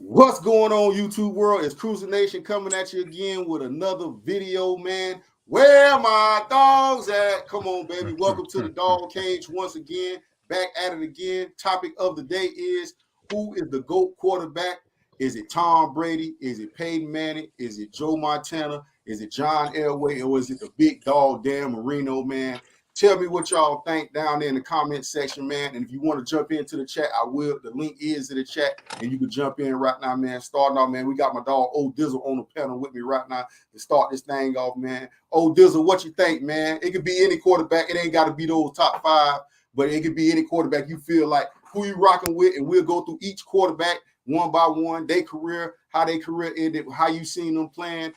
What's going on, YouTube world? It's Cruiser Nation coming at you again with another video, man. Where my dogs at? Come on, baby. Welcome to the dog cage once again. Back at it again. Topic of the day is, who is the GOAT quarterback? Is it Tom Brady? Is it Peyton Manning? Is it Joe Montana? Is it John Elway? Or is it the big dog Dan Marino, man? Tell me what y'all think down there in the comment section, man. And if you want to jump into the chat, I will. The link is in the chat, and you can jump in right now, man. Starting off, man, we got my dog Old Dizzle on the panel with me right now to start this thing off, man. Old Dizzle, what you think, man? It could be any quarterback. It ain't got to be those top five, but it could be any quarterback you feel like who you rocking with, and we'll go through each quarterback one by one, their career, how their career ended, how you seen them playing.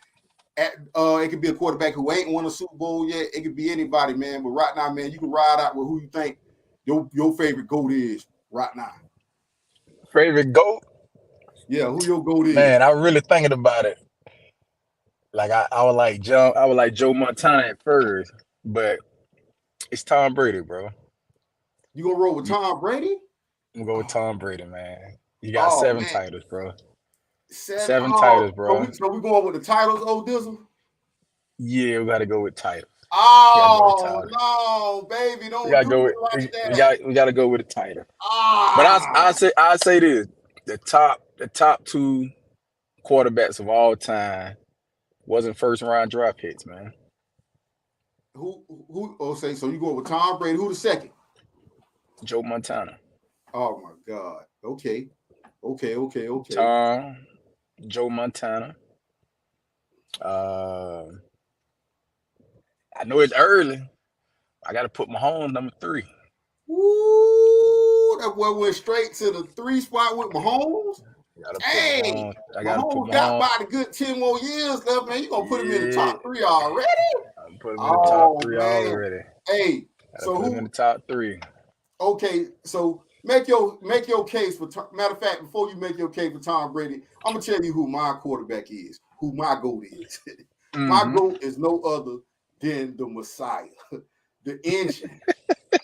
It could be a quarterback who ain't won a Super Bowl yet. It could be anybody, man. But right now, man, you can ride out with who you think your favorite GOAT is right now. Favorite GOAT? Yeah, who your GOAT is? Man, I really thinking about it. Like I would like Joe Montana at first, but it's Tom Brady, bro. You gonna roll with Tom Brady? I'm gonna go with Tom Brady, man. You got seven titles, bro. Seven Oh, titles, bro. So we going with the titles, Old Dizzle? Yeah, we gotta go with titles. Oh no, baby, don't do it like that. We gotta go with the title. Ah. But I say this: the top two quarterbacks of all time wasn't first round draft picks, man. Who? Oh, say so. You going with Tom Brady? Who the second? Joe Montana. Oh my God. Okay. Tom, Joe Montana. I know it's early. I got to put Mahomes number 3. Ooh, that boy went straight to the 3 spot with Mahomes. Hey, Mahomes got about a good 10 more years left, man. You gonna put him in the top 3 already? I'm putting him in the top 3 already. Hey, so who in the top 3? Okay, so make your case for. Matter of fact, before you make your case for Tom Brady, I'm gonna tell you who my quarterback is, who my GOAT is. My GOAT is no other than the Messiah, the engine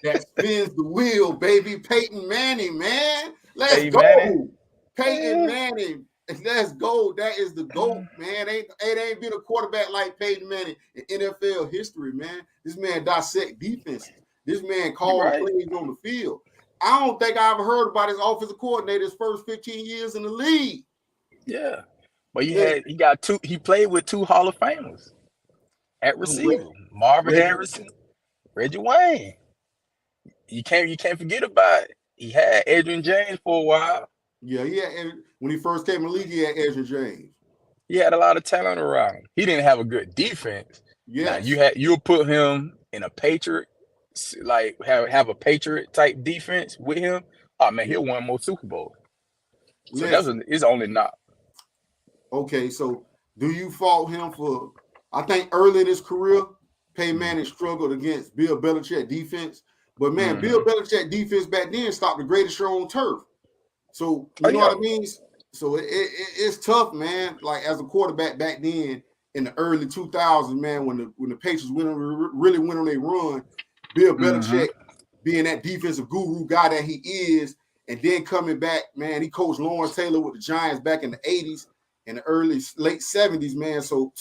that spins the wheel, baby. Peyton Manning, man. Let's go. Peyton Manning. Let's go. That is the GOAT, man. It ain't been a quarterback like Peyton Manning in NFL history, man. This man dissect defenses. This man called plays on the field. I don't think I ever heard about his offensive coordinator his first 15 years in the league. Yeah. But he played with 2 Hall of Famers at receiver. Marvin Harrison, Reggie Wayne. You can't forget about it. He had Adrian James for a while. Yeah, when he first came in the league, he had Adrian James. He had a lot of talent around him. He didn't have a good defense. Yeah, you'll put him in a Patriot, like have a Patriot type defense with him. Oh man, he'll win more Super Bowls. So it's only not. Okay, so do you fault him for? I think early in his career, Peyton Manning struggled against Bill Belichick defense, but man, Bill Belichick defense back then stopped the greatest show on turf. So you know what I mean? So it's tough, man. Like as a quarterback back then in the early 2000s, man, when the Patriots really went on their run, Bill Belichick being that defensive guru guy that he is, and then coming back, man, he coached Lawrence Taylor with the Giants back in the 80s and the late 70s, man. So,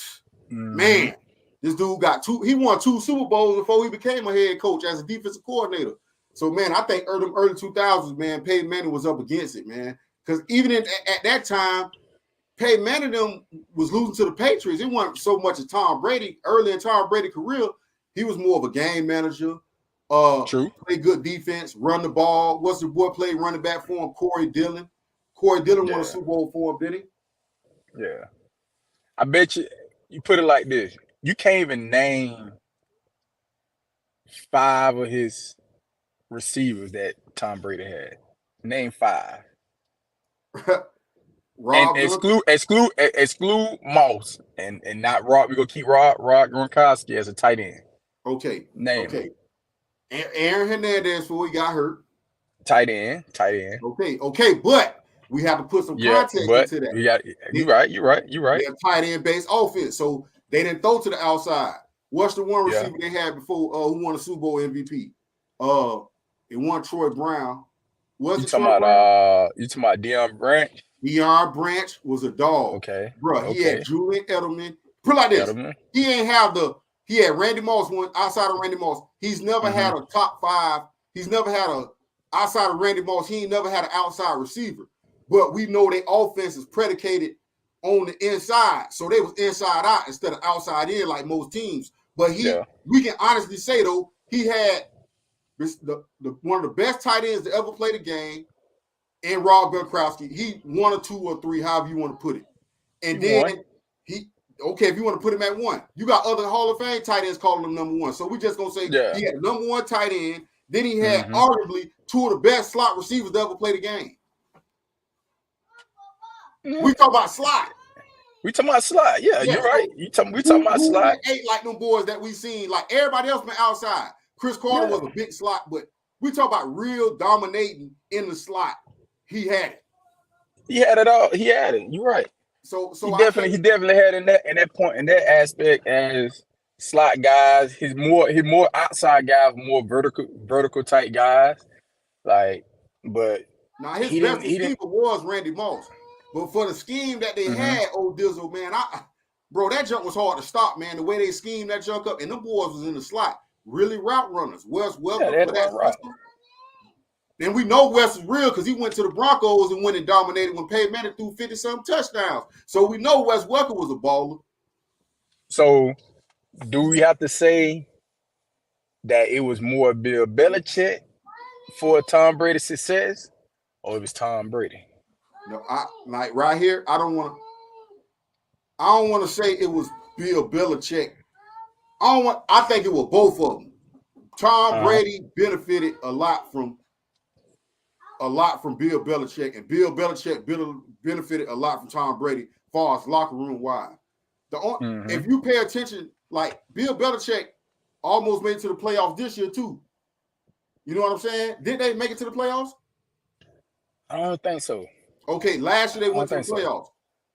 man, this dude he won 2 Super Bowls before he became a head coach as a defensive coordinator. So, man, I think early 2000s, man, Peyton Manning was up against it, man. Because even at that time, Peyton Manning was losing to the Patriots. It wasn't so much as Tom Brady. Early in Tom Brady's career, he was more of a game manager. True. Play good defense, run the ball. What's the boy played running back for him? Corey Dillon. Corey Dillon won a Super Bowl for him, didn't he? Yeah. I bet you put it like this. You can't even name 5 of his receivers that Tom Brady had. Name 5. And exclude Moss and not Rob. We're gonna keep Rob Gronkowski as a tight end. Okay. Name him. Aaron Hernandez before he got hurt. Tight end. Okay, but we have to put some context into that. You're right. They're tight end based offense, so they didn't throw to the outside. What's the one receiver they had before who won a Super Bowl MVP? It won Troy Brown. You talking about Deion Branch? Deion Branch was a dog. Okay. Bro, he had Julian Edelman. Put it like this. He had Randy Moss one outside of Randy Moss. He's never had a top 5. He's never had a outside of Randy Moss. He ain't never had an outside receiver. But we know their offense is predicated on the inside. So they was inside out instead of outside in like most teams. But we can honestly say, though, he had one of the best tight ends to ever play the game in Rob Gronkowski. He 1 or 2 or 3, however you want to put it. And then if you want to put him at 1, you got other Hall of Fame tight ends calling him number 1. So we just going to say he had number 1 tight end. Then he had arguably 2 of the best slot receivers to ever play the game. We talk about slot. We talking about slot. Yeah, you're right. We talking about slot. Ain't like them boys that we seen. Like everybody else been outside. Chris Carter was a big slot, but we talk about real dominating in the slot. He had it. He had it all. He had it. You're right. So he definitely had in that aspect as slot guys. He's more outside guys, more vertical type guys. Like, but now his best receiver was Randy Moss. But for the scheme that they had, old Dizzle, man, bro, that jump was hard to stop, man. The way they schemed that jump up, and them boys was in the slot, really route runners. Wes welcome for that system. And we know Wes is real because he went to the Broncos and went and dominated when Peyton Manning threw 50-something touchdowns. So we know Wes Welker was a baller. So do we have to say that it was more Bill Belichick for Tom Brady's success, or it was Tom Brady? No, like right here, I don't want to say it was Bill Belichick. I think it was both of them. Tom Brady benefited a lot from Bill Belichick, and Bill Belichick benefited a lot from Tom Brady as far as locker room wise. If you pay attention, like Bill Belichick almost made it to the playoffs this year too. You know what I'm saying? Didn't they make it to the playoffs? I don't think so. Okay, last year they went to the playoffs.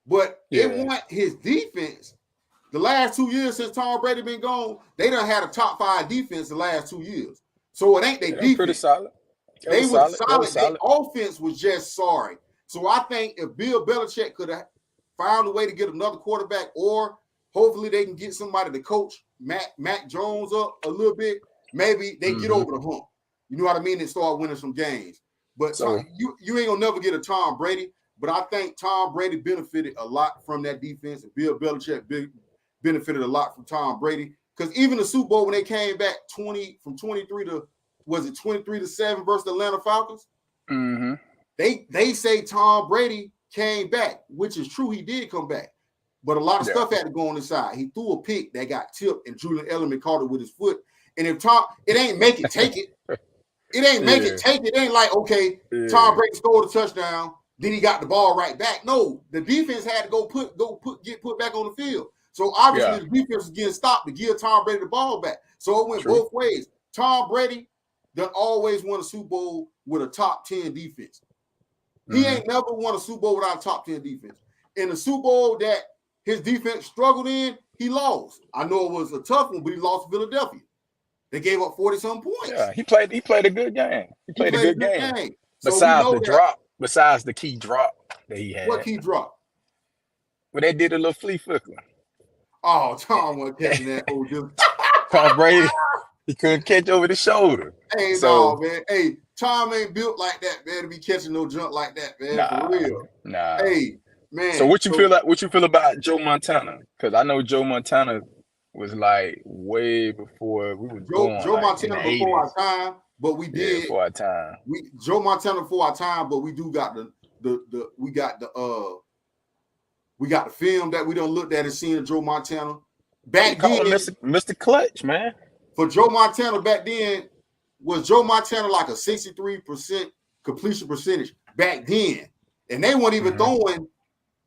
But it wasn't his defense. The last 2 years since Tom Brady been gone, they done had a top 5 defense the last 2 years. So it ain't their defense. Pretty solid. They were solid. Their offense was just sorry. So I think if Bill Belichick could have found a way to get another quarterback, or hopefully they can get somebody to coach Mac Jones up a little bit, maybe they get over the hump. You know what I mean? And start winning some games. But you ain't gonna never get a Tom Brady. But I think Tom Brady benefited a lot from that defense, and Bill Belichick benefited a lot from Tom Brady. Because even the Super Bowl when they came back 23 to 7 versus the Atlanta Falcons? They say Tom Brady came back, which is true. He did come back. But a lot of stuff had to go on his side. He threw a pick that got tipped, and Julian Edelman caught it with his foot. And if it ain't make it, take it. It ain't make it, take it. It ain't like, okay, Tom Brady scored a touchdown, then he got the ball right back. No, the defense had to get put back on the field. So obviously the defense was getting stopped to give Tom Brady the ball back. So it went both ways. Tom Brady done always won a Super Bowl with a top 10 defense. He ain't never won a Super Bowl without a top 10 defense. In the Super Bowl that his defense struggled in, he lost. I know it was a tough one, but he lost to Philadelphia. They gave up 40-some points. Yeah, he played a good game. He played a good game. Besides the key drop that he had. What key drop? Well, they did a little flea flicker. Oh, Tom wasn't catching that. Tom Brady, he couldn't catch over the shoulder. Hey, no, man. Hey, Tom ain't built like that, man, to be catching no junk like that, man. For real. Nah. Hey, man. So what you feel about Joe Montana? Because I know Joe Montana was like way before we were born. Joe Montana before our time, but we did before our time. Joe Montana before our time, but we do got the film that we done looked at and seen of Joe Montana. Back then, Mr. Clutch, man. For Joe Montana back then, was Joe Montana like a 63% completion percentage back then? And they weren't even throwing.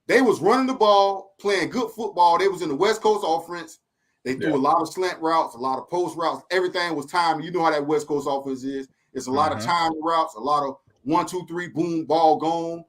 They was running the ball, playing good football. They was in the West Coast offense. They threw a lot of slant routes, a lot of post routes. Everything was timed. You know how that West Coast offense is. It's a lot of timed routes, a lot of 1, 2, 3, boom, ball gone.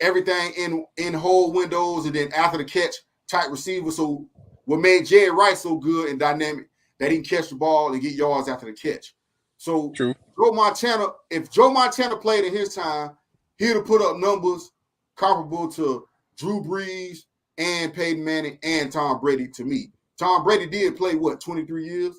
Everything in hole windows, and then after the catch, tight receiver. So what made Jerry Rice so good and dynamic that he can catch the ball and get yards after the catch. So Joe Montana, if Joe Montana played in his time, he'd have put up numbers comparable to Drew Brees and Peyton Manning and Tom Brady to me. Tom Brady did play, 23 years?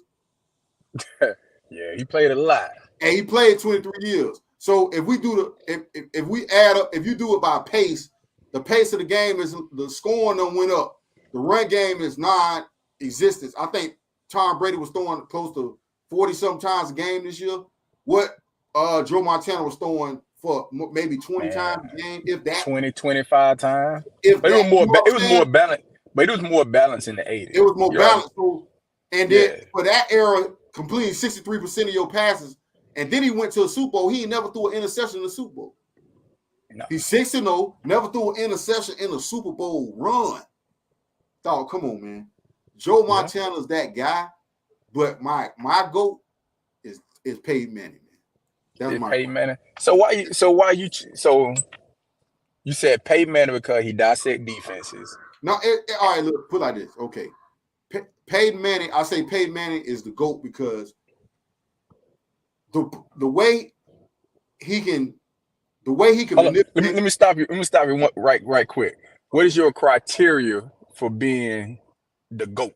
Yeah, he played a lot. And he played 23 years. So if we do if we add up, if you do it by pace, the pace of the game is the scoring done went up. The run game is non-existent. I think Tom Brady was throwing close to 40-something times a game this year. What Joe Montana was throwing for maybe 20 times a game, if that. 20, 25 times. If but that, it was more balanced. But it was more balanced in the 80s. It was more balanced. So, and then for that era, completing 63% of your passes, and then he went to a Super Bowl. He never threw an interception in the Super Bowl. No. He's 6-0, never threw an interception in a Super Bowl run. Dog, come on, man. Joe Montana's that guy, but my GOAT is Peyton Manning, man. That's my Peyton Manning. So you said Peyton Manning because he dissect defenses. No, all right, look, put it like this. Okay. Peyton Manning, I say Peyton Manning is the GOAT because the way he can manipulate. Let me stop you. Right quick. What is your criteria for being the GOAT?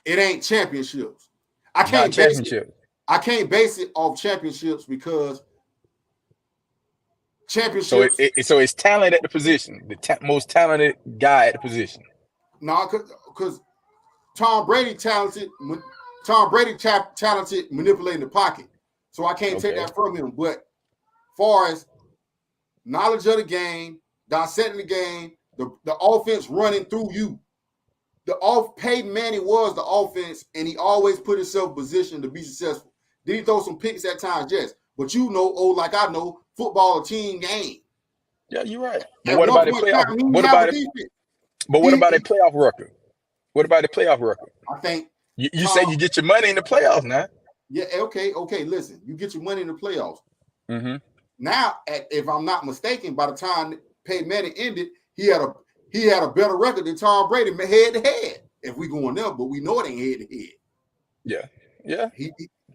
It ain't championships. I can't base it off championships because championships. So it's talent at the position, the most talented guy at the position. No, because Tom Brady talented manipulating the pocket. So I can't take that from him. But far as knowledge of the game, dissecting the game, the offense running through you. Peyton Manning was the offense, and he always put himself in position to be successful. Did he throw some picks at times? Yes. But like I know, football a team game. Yeah, you're right. But what about the playoff? What about a playoff record? What about the playoff record? I think you say you get your money in the playoffs now. Yeah, okay. Listen, you get your money in the playoffs. Mm-hmm. Now, if I'm not mistaken, by the time Peyton Manning ended, he had a better record than Tom Brady head to head. If we going there, but we know it ain't head to head. Yeah.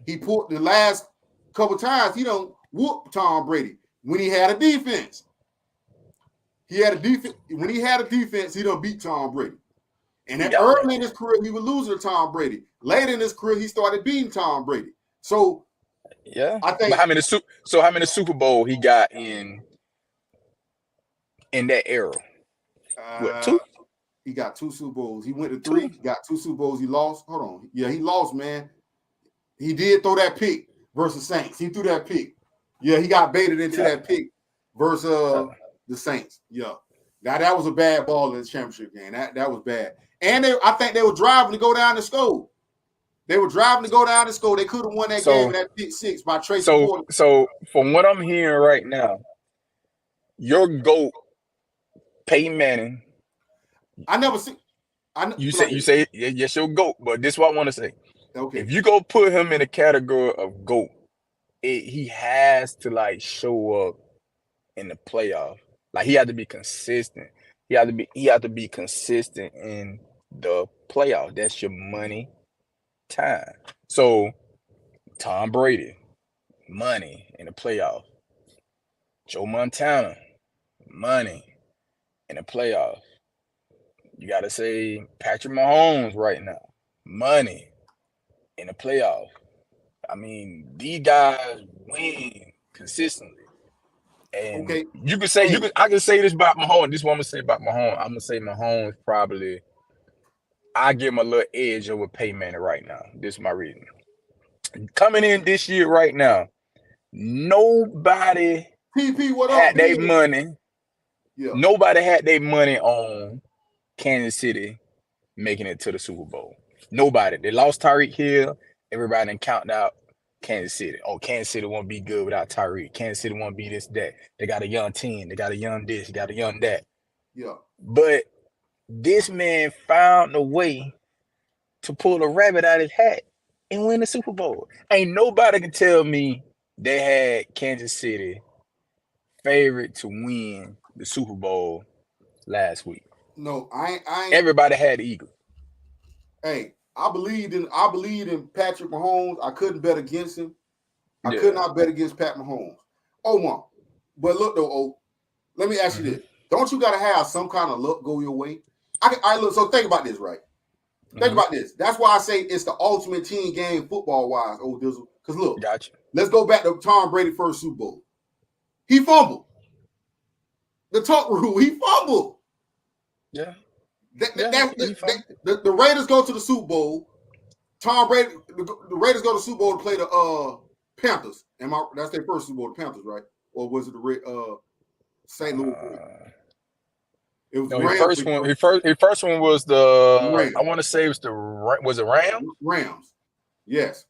He pulled the last couple times. He don't whoop Tom Brady when he had a defense. When he had a defense, he don't beat Tom Brady. And early in his career, he was losing to Tom Brady. Later in his career, he started beating Tom Brady. So I think. But how many Super Bowl he got in that era? What, 2? He got 2 Super Bowls. He went to 3. He got 2 Super Bowls. He lost. Hold on. Yeah, he lost, man. He did throw that pick versus Saints. He threw that pick. Yeah, he got baited into that pick versus the Saints. Yeah. Now, that was a bad ball in the championship game. That was bad. And I think they were driving to go down and score. They could have won that game with that pick 6 by Tracy Porter. So, from what I'm hearing right now, your GOAT, Peyton Manning. I never see. You say yes, your GOAT, but this is what I want to say. Okay. If you go put him in the category of GOAT, he has to show up in the playoff. He had to be consistent. He had to be consistent in the playoff. That's your money time. So Tom Brady, money in the playoff. Joe Montana, money in the playoff. You got to say Patrick Mahomes right now, money in the playoff. I mean, these guys win consistently. And you can say I can say this about Mahomes. This is what I'm gonna say about Mahomes. I'm gonna say Mahomes probably. I give him a little edge over Peyton Manning right now. This is my reason. Coming in this year right now, nobody had their money. Yeah. Nobody had their money on Kansas City making it to the Super Bowl. Nobody. They lost Tyreek Hill. Everybody done counted out Kansas City. Oh, Kansas City won't be good without Tyreek. Kansas City won't be this, that. They got a young team. They got a young this. They got a young that. Yeah. But this man found a way to pull a rabbit out of his hat and win the Super Bowl. Ain't nobody can tell me they had Kansas City favorite to win the Super Bowl last week. No, I ain't. Everybody had the Eagles. Hey, I believed in Patrick Mahomes. I couldn't bet against him. I could not bet against Pat Mahomes. But look though, Let me ask you this. Don't you got to have some kind of luck go your way? I look. So think about this, right? Think about this. That's why I say it's the ultimate team game football-wise, old Dizzle. Because look, gotcha. Let's go back to Tom Brady first Super Bowl. He fumbled. The talk rule, he fumbled. Yeah. The Raiders go to the Super Bowl. Tom Brady, the Raiders go to the Super Bowl to play the Panthers. That's their first Super Bowl, the Panthers, right? Or was it the St. Louis? It was his first one. His first one was the. I want to say it was it Rams? Rams. Yes.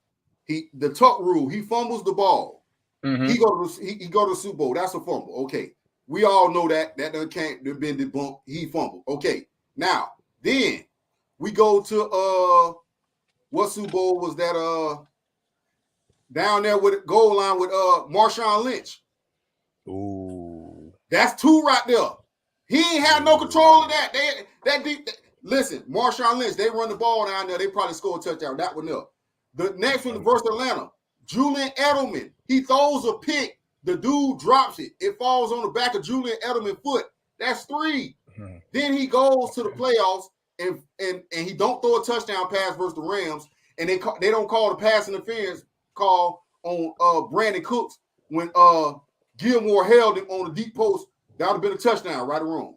The tuck rule. He fumbles the ball. He go to the Super Bowl. That's a fumble. Okay. We all know that. That can't have been debunked. He fumbled. Okay. Now, then we go to what Super Bowl was that? Down there with the goal line with Marshawn Lynch. Ooh. That's 2 right there. He ain't had no control of that. Listen, Marshawn Lynch, they run the ball down there. They probably score a touchdown. That one up. The next one versus Atlanta. Julian Edelman. He throws a pick. The dude drops it. It falls on the back of Julian Edelman's foot. That's 3. Then he goes to the playoffs and he don't throw a touchdown pass versus the Rams. And they don't call the pass interference call on Brandon Cooks when Gilmore held him on the deep post. That would have been a touchdown, right or wrong.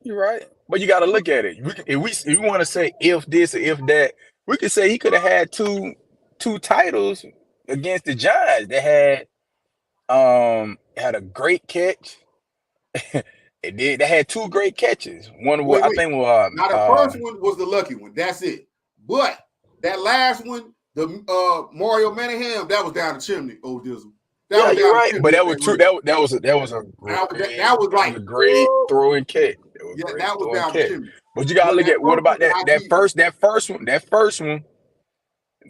You're right. But you got to look at it. If we want to say if this or if that, we could say he could have had two titles against the Giants. They had a great catch. They had 2 great catches. One was, I think, was now the first one was the lucky one. That's it. But that last one, the Mario Manningham, that was down the chimney, old Dizzle. Yeah, you're right. But that was true. That was like a great throwing catch. That was down the chimney. But you gotta look at what about that first one.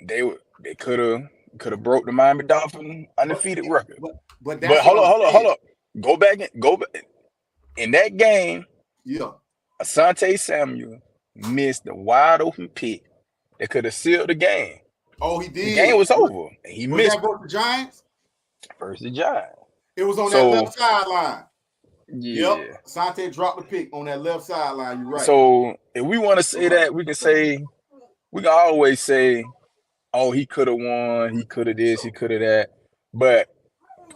They could have broke the Miami Dolphins undefeated record. But hold on. Go back in that game. Yeah, Asante Samuel missed the wide open pick that could have sealed the game. Oh, he did. The game was over. He missed. That versus the Giants? Versus the Giants. It was on that left sideline. Yeah. Yep. Asante dropped the pick on that left sideline. You're right. So if we want to say that, we can always say, oh, he could have won, he could have this, he could have that. But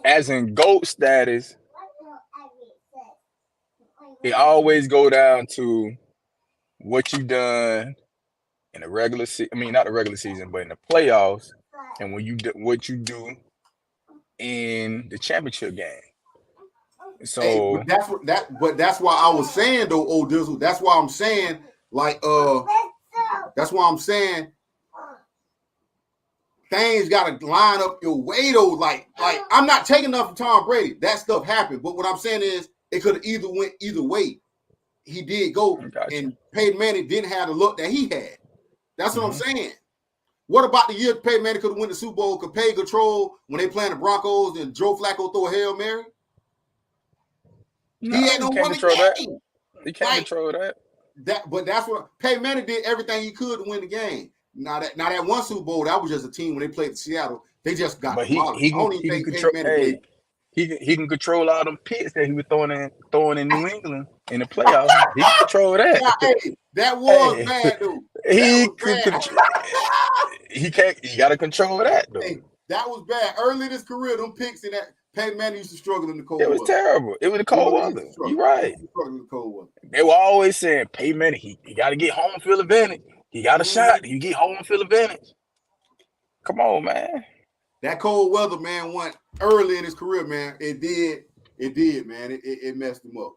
as in GOAT status, it always go down to what you done in the regular season. I mean, not the regular season, but in the playoffs, and what you do in the championship game. So but that's why I was saying though, old Dizzle. That's why I'm saying things gotta line up your way though. Like I'm not taking nothing from Tom Brady. That stuff happened. But what I'm saying is it could have either went either way. He did go, and Peyton Manning didn't have the luck that he had. That's what I'm saying. What about the year Peyton Manning could have won the Super Bowl, could pay control when they playing the Broncos and Joe Flacco throw a Hail Mary? No, he can't control that. He can't control that. But that's what Peyton Manning did everything he could to win the game. Now that one Super Bowl, that was just a team when they played Seattle. They just got. But he can control. He can control all them pits that he was throwing in New England in the playoffs. He can control that. That was bad, dude. He can't. He got to control that, though. Hey, that was bad. Early in his career, them picks in that. Peyton Manning used to struggle in the cold weather. It was terrible. It was the cold weather. You're right. They were always saying, Peyton Manning, he got to get home field advantage. He got a shot. He get home field advantage. Come on, man. That cold weather, man, went early in his career, man. It did, man. It messed him up.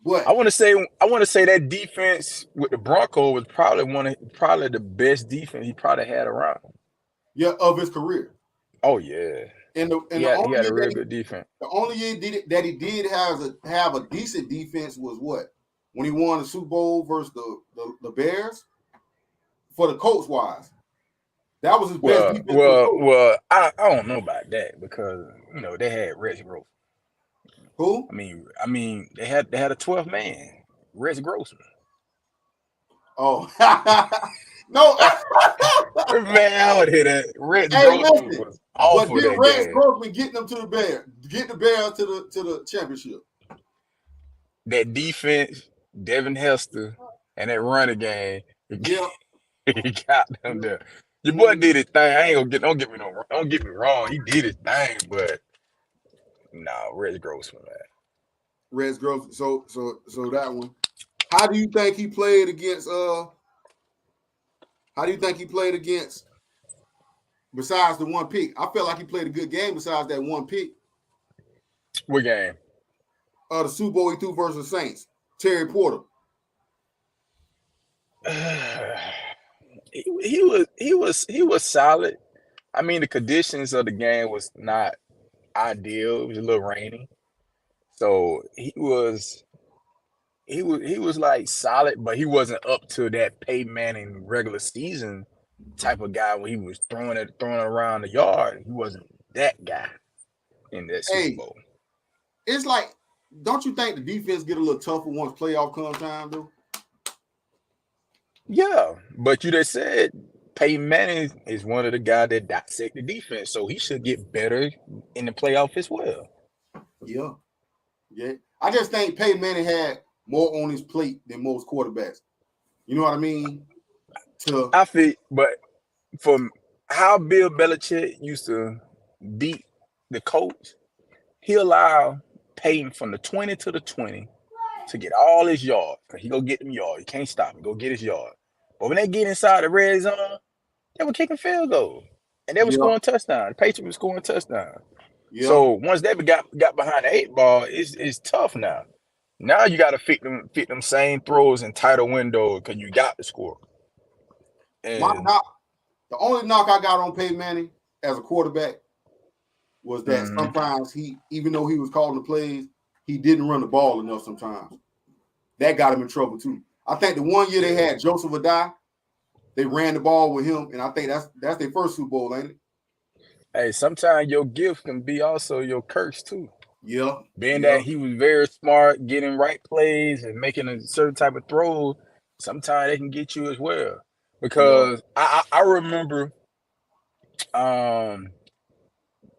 But I want to say that defense with the Broncos was probably the best defense he probably had around. Yeah, of his career. Oh yeah. He had a real good defense. The only year that he did have a decent defense was what? When he won the Super Bowl versus the Bears for the Colts wise. That was his best defense. Well, I don't know about that because they had Rex Grossman. Who? I mean they had a 12th man, Rex Grossman. Oh no, man, I would hit that. Rex Grossman was awful. But did Rex Grossman get them to the Bears? Get the Bears to the championship? that defense, Devin Hester, and that running game, Yeah. he got them there. Your boy did his thing. I ain't gonna don't get me wrong. He did his thing, but Reg Grossman, man. Reg Grossman. So that one. How do you think he played against besides the one pick? I felt like he played a good game besides that one pick. What game? The Super Bowl he threw versus Saints. Terry Porter. He was solid. I mean, the conditions of the game was not ideal. It was a little rainy, so he was like solid, but he wasn't up to that Peyton Manning regular season type of guy when he was throwing around the yard. He wasn't that guy in that Super Bowl. It's like, don't you think the defense get a little tougher once playoff come time, though? Yeah, but you just said Peyton Manning is one of the guys that dissect the defense, so he should get better in the playoff as well. Yeah. I just think Peyton Manning had more on his plate than most quarterbacks. You know what I mean? I feel, but from how Bill Belichick used to beat the coach, he allowed Peyton from the 20 to the 20 to get all his yards. He go get them yards. He can't stop him. Go get his yard. But when they get inside the red zone, they were kicking field goals. And they were scoring touchdowns. The Patriots were scoring touchdowns. Yeah. So once they got behind the 8 ball, it's tough now. Now you got to fit them same throws in tighter windows because you got to score. And the only knock I got on Peyton Manning as a quarterback was that sometimes he, even though he was calling the plays, he didn't run the ball enough sometimes. That got him in trouble too. I think the one year they had Joseph Adai, they ran the ball with him, and I think that's their first Super Bowl, ain't it? Hey, sometimes your gift can be also your curse too. Yeah. Being that he was very smart, getting right plays and making a certain type of throw, sometimes they can get you as well. Because I remember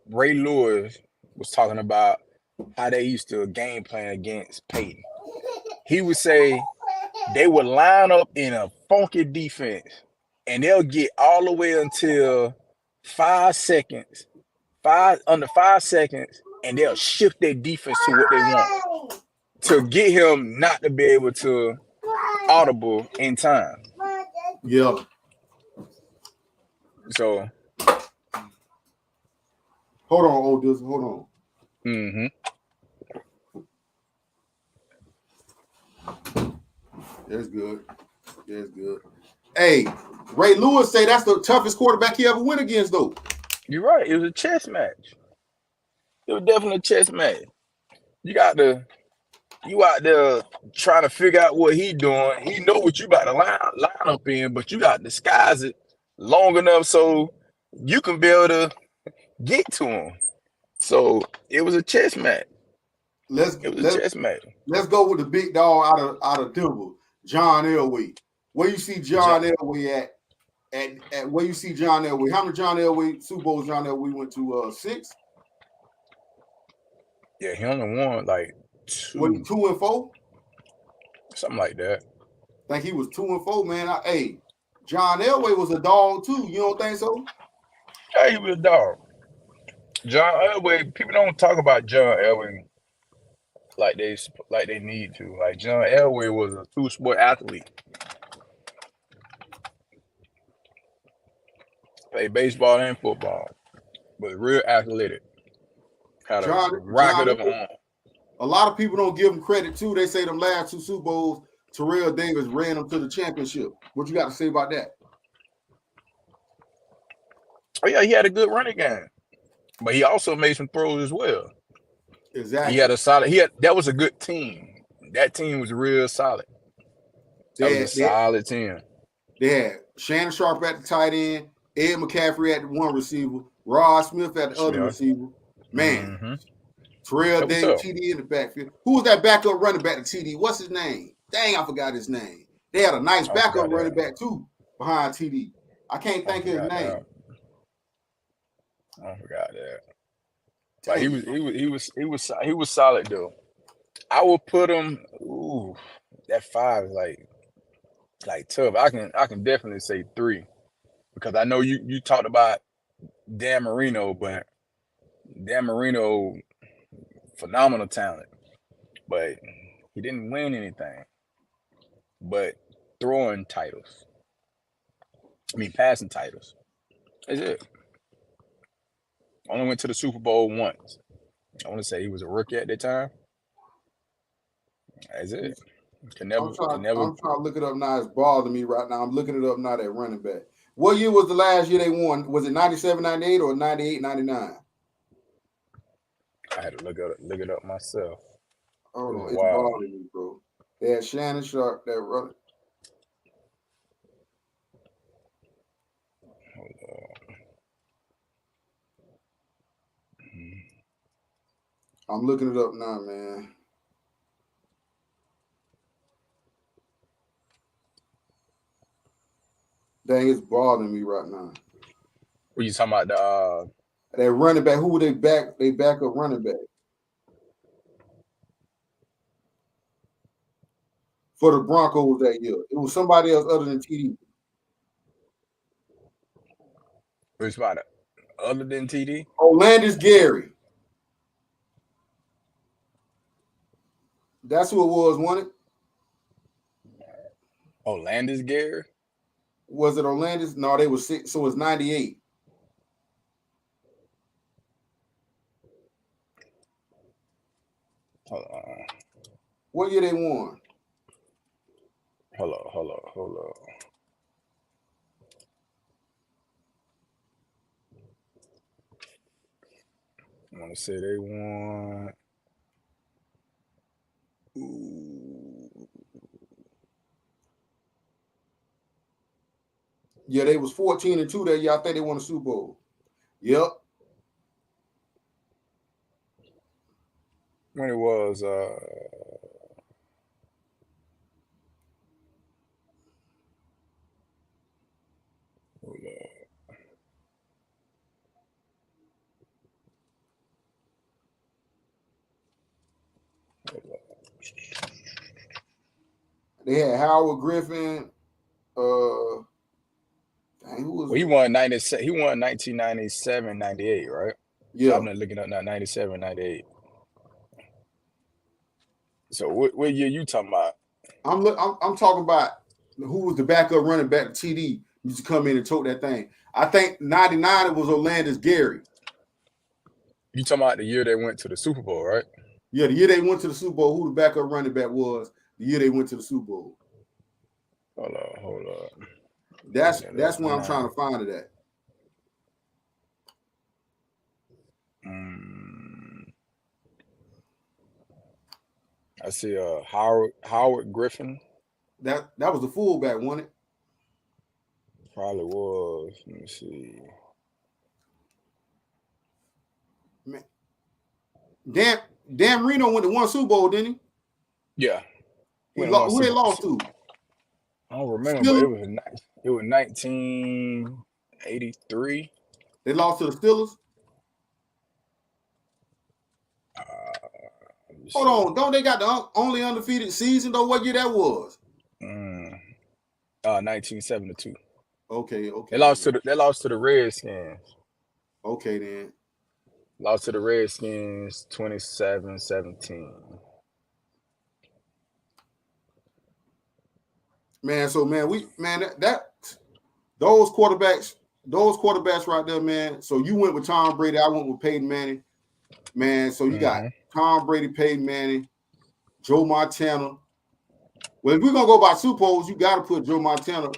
Ray Lewis was talking about how they used to game plan against Peyton. He would say they would line up in a funky defense and they'll get all the way until 5 seconds, under 5 seconds, and they'll shift their defense to what they want to get him not to be able to audible in time. Yeah. So hold on, old dude. Hold on. Mm-hmm. That's good. Hey, Ray Lewis say that's the toughest quarterback he ever went against, though. You're right. It was a chess match. It was definitely a chess match. You out there trying to figure out what he doing. He know what you about to line up in, but you got to disguise it long enough so you can be able to get to him. So it was a chess match. Let's go with the big dog out of Denver, John Elway. Where you see John Elway at where you see John Elway? How many John Elway Super Bowls John Elway went to? 6? Yeah, he only won like 2. Was he 2 and 4? Something like that. I think he was 2 and 4, man. John Elway was a dog too. You don't think so? Yeah, he was a dog. John Elway, people don't talk about John Elway like they need to. Like John Elway was a 2-sport athlete. Played baseball and football, but real athletic. Had a rocket of an arm. A lot of people don't give him credit too. They say them last 2 Super Bowls, Terrell Davis ran them to the championship. What you got to say about that? Oh yeah, he had a good running game, but he also made some throws as well. Exactly. He had a solid. That was a good team. That team was real solid. That was a solid team. They had Shannon Sharp at the tight end, Ed McCaffrey at the one receiver, Rod Smith at the other receiver. Man, Terrell Davis, TD in the backfield. Who was that backup running back to TD? What's his name? Dang, I forgot his name. They had a nice backup running back too behind TD. I can't think of his name. I forgot that. But he was solid though. I would put him ooh, that 5 is like tough. I can definitely say 3 because I know you talked about Dan Marino, but Dan Marino, phenomenal talent, but he didn't win anything. But throwing titles, passing titles. That's it. Only went to the Super Bowl once. I want to say he was a rookie at that time. That's it. I'm trying to look it up now. It's bothering me right now. I'm looking it up now, that running back. What year was the last year they won? Was it 97, 98, or 98, 99? I had to look it up myself. Hold on, it's bothering me, bro. They had Shannon Sharp, that running. Hold on. I'm looking it up now, man. Dang, it's bothering me right now. What you talking about? That running back, who would they back? They back up running back for the Broncos that year. It was somebody else other than TD. Who's about it? Other than TD? Orlandis Gary. That's who it was, wasn't it? Orlandis Gary? Was it Orlandis? No, they were 6, so it's 98. Hold on. What year they won? Hold on. I want to say they won. Ooh. Yeah, they was 14-2 that year. I think they won the Super Bowl. Yep. When it was They had Howard Griffin. Dang, who was he won 97. He won 1997, 98, right? Yeah. So I'm not looking up now. 97, 98. So what year you talking about? I'm talking about who was the backup running back. TD used to come in and tote that thing. I think 99 it was Orlandis Gary. You talking about the year they went to the Super Bowl, right? Yeah, the year they went to the Super Bowl. Who the backup running back was? The year they went to the Super Bowl. Hold on. That's when I'm trying to find it at. I see Howard Griffin. That was the fullback, wasn't it? Probably was. Let me see. Man. Dan Marino went to one Super Bowl, didn't he? Yeah. Who they lost to? I don't remember, but it was 1983. They lost to the Steelers. Hold on, don't they got the only undefeated season though? What year that was? 1972. Okay. They lost to the Redskins. Okay then. Lost to the Redskins 27-17. Man, so man, those quarterbacks right there, man. So you went with Tom Brady, I went with Peyton Manning. Man, so you got Tom Brady, Peyton Manning, Joe Montana. Well, if we're gonna go by Super Bowls, you gotta put Joe Montana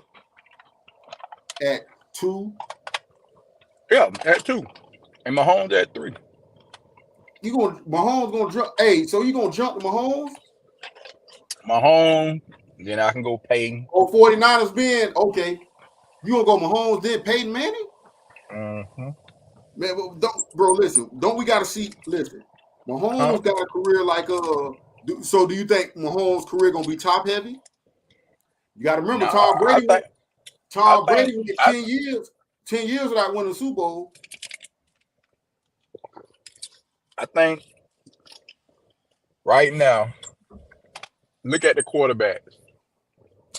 at 2. Yeah, at 2. And Mahomes at 3. Mahomes gonna jump. Hey, so you gonna jump to Mahomes? Mahomes, then I can go Peyton. 49ers being okay. You gonna go Mahomes, then Peyton Manning? Man, bro, listen. Don't we gotta see? Listen, Mahomes got a career like so do you think Mahomes' career gonna be top heavy? You gotta remember Tom Brady. Brady went 10 years. 10 years without winning the Super Bowl. I think right now, look at the quarterbacks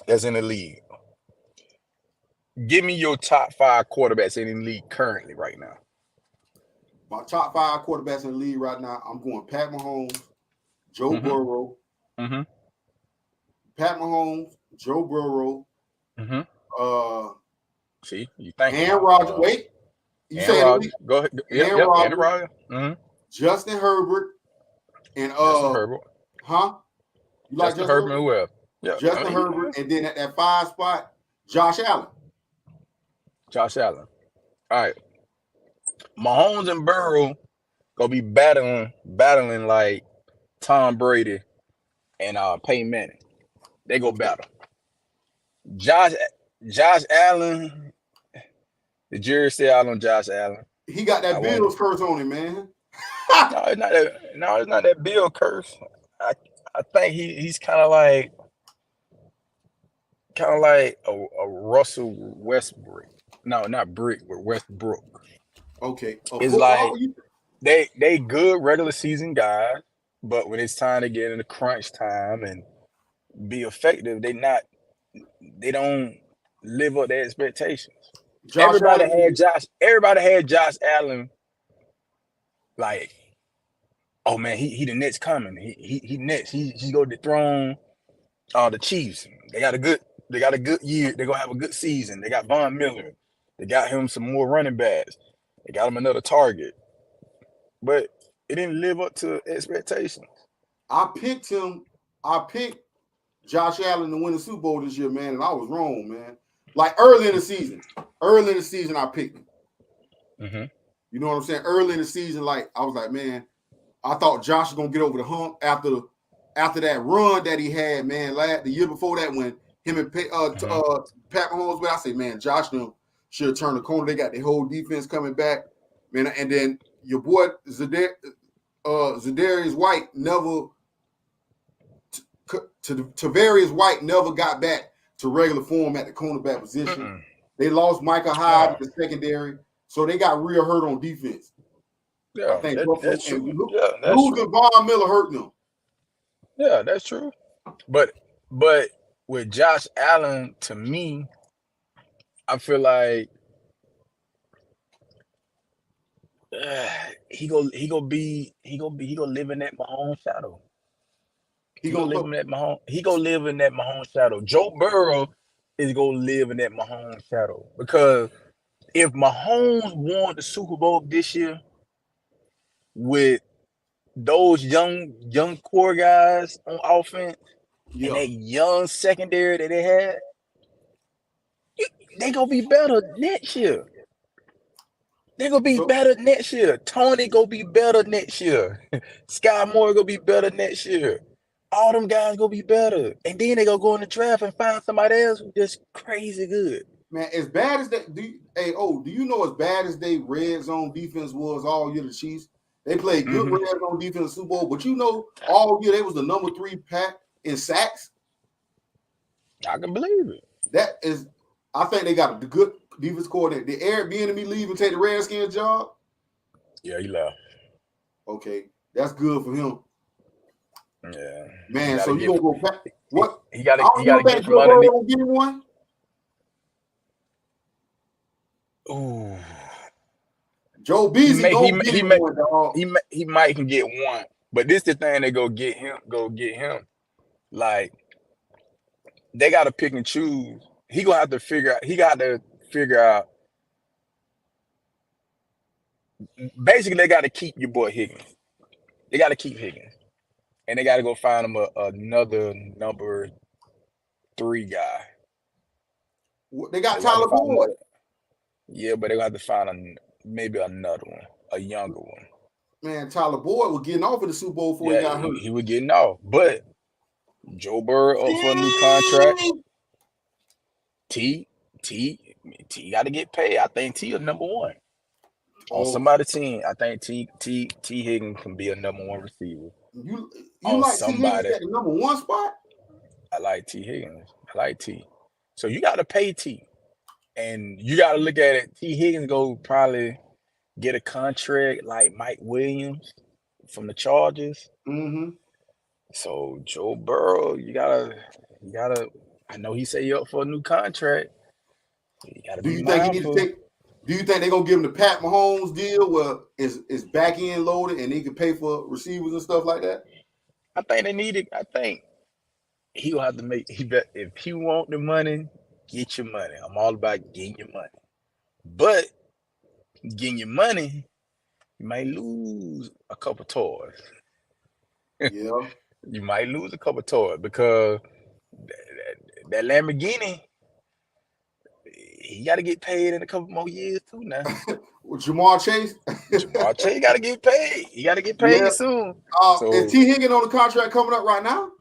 that's in the league. Give me your top 5 quarterbacks in the league currently right now. My top 5 quarterbacks in the league right now, I'm going Pat Mahomes, Joe Burrow. Pat Mahomes, Joe Burrow. See, you think Aaron Rodgers. Wait, you Aaron Rodgers. Go ahead. Aaron Rodgers. Justin Herbert and Justin Herbert. Huh? You like Justin Herbert? Who else? Yeah, Justin Herbert, and then at that 5 spot, Josh Allen. Josh Allen. All right. Mahomes and Burrow gonna be battling like Tom Brady and Peyton Manning. They go battle. Josh Allen. The jury still out on Josh Allen. He got that Bills curse on him, man. No, it's not that Bill curse. I think he's kind of like a Russell Westbrook. No, not Brick, but Westbrook. Okay. It's like they good regular season guys, but when it's time to get in the crunch time and be effective, they don't live up to their expectations. Everybody had Josh Allen. Like, oh man, he the next coming. He next. He's gonna dethrone the Chiefs. They got a good year. They're gonna have a good season. They got Von Miller. They got him some more running backs. They got him another target. But it didn't live up to expectations. I picked Josh Allen to win the Super Bowl this year, man, and I was wrong, man. Like early in the season, I picked him. You know what I'm saying? Early in the season, like I was like, man, I thought Josh was gonna get over the hump after that run that he had, man. The year before that, when him and Pat Mahomes, I say, man, Josh should turn the corner. They got the whole defense coming back, man. And then your boy Zadarius White Tavarius White never got back to regular form at the cornerback position. They lost Michael Hyde in the secondary, so they got real hurt on defense. Yeah, I think that's true. Losing Von Miller hurt them. Yeah, that's true. But with Josh Allen, to me, I feel like he gonna live in that Mahomes shadow. He gonna live in that Mahomes shadow. Joe Burrow is gonna live in that Mahomes shadow, because if Mahomes won the Super Bowl this year with those young core guys on offense and that young secondary that they had, they gonna be better next year. They're gonna be better next year. Tony gonna be better next year. Sky Moore gonna be better next year. All them guys gonna be better. And then they gonna go in the draft and find somebody else who's just crazy good. Man, as bad as that, do you know as bad as they red zone defense was all year, the Chiefs? They played good red zone defense in the Super Bowl, but you know, all year they was the number 3 pack in sacks. I can believe it. I think they got a good defense coordinator. Did Eric Bieniemy leave and take the Redskins job? Yeah, he left. Okay, that's good for him. Yeah, man. So you gonna go back? What? He got to get Joe Burrow don't give him one. Ooh, Joe Beasley gonna get him one, dog. He might can get one, but this the thing they go get him. Like, they got to pick and choose. He gonna have to figure out. He got to figure out. Basically, they got to keep your boy Higgins. They got to keep Higgins, and they got to go find him another number 3 guy. They got Tyler Boyd. Yeah, but they got to find maybe another one, a younger one. Man, Tyler Boyd was getting off in the Super Bowl before he got hurt. He was getting off, but Joe Burrow up for a new contract. T got to get paid. I think T is number 1 on somebody's team. I think T Higgins can be a number 1 receiver. You like T Higgins at the number 1 spot? I like T Higgins. I like T. So you got to pay T, and you got to look at it. T Higgins go probably get a contract like Mike Williams from the Chargers. So Joe Burrow, you gotta. I know he said he up for a new contract. You gotta Do be you think he need to mindful. take? Do you think they're gonna give him the Pat Mahomes deal where it's back end loaded and he can pay for receivers and stuff like that? I think they need it. I think he'll have to make. He bet if he want the money, get your money. I'm all about getting your money, but getting your money, you might lose a couple toys. Yeah. You might lose a couple toys because that Lamborghini, he got to get paid in a couple more years too now. With Jamar Chase. Jamar Chase got to get paid. He got to get Yeah. paid soon. Is So, T Higgins on the contract coming up right now?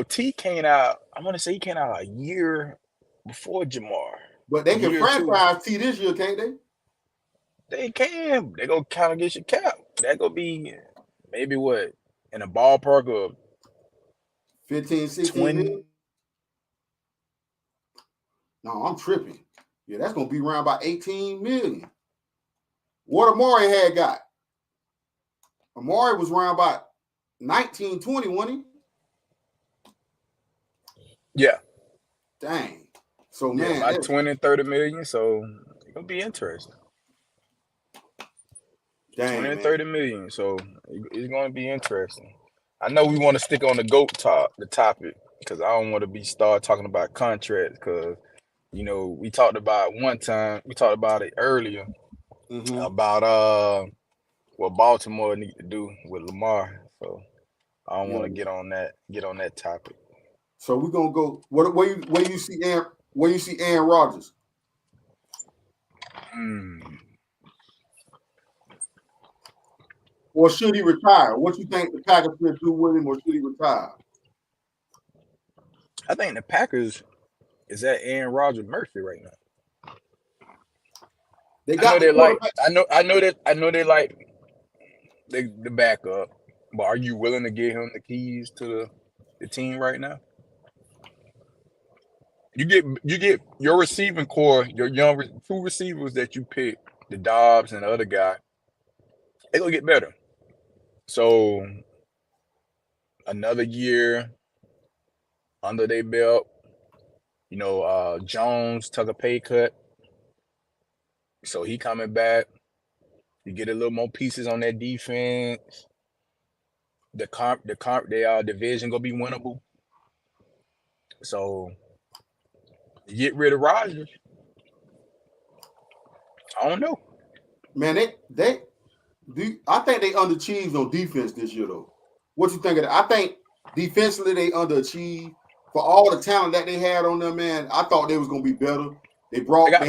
T came out. I want to say he came out a year before Jamar. But they can Year two. franchise T this year, can't they? They can. They gonna kind of get your cap. That gonna be maybe what in a ballpark of 15, 16 20. million? No, I'm tripping. Yeah, that's gonna be around about 18 million. What Amari had got? Amari was around about 19, 20, wasn't he? Yeah. Dang. So Yeah, man, about 20, 30 million. So it's gonna be interesting. Dang, 20 and man. 30 million. So it's gonna be interesting. I know we want to stick on the topic, because I don't want to start talking about contracts, because we talked about it earlier about what Baltimore need to do with Lamar. So I don't want to get on that topic. So we're gonna go. Where you see Aaron Rodgers? Or should he retire? What you think the Packers should do with him, or should he retire? I think the Packers is at Aaron Rodgers Murphy right now. They got the quarterback. I know they like the backup, but are you willing to give him the keys to the team right now? You get your receiving core, your young two receivers that you pick, the Dobbs and the other guy, they're gonna get better. So another year under their belt, Jones took a pay cut, so he coming back. You get a little more pieces on that defense. Their division gonna be winnable. So you get rid of Rodgers. I don't know. Man, I think they underachieved on defense this year, though. What you think of that? I think defensively they underachieved for all the talent that they had on them. Man, I thought they was gonna be better. They got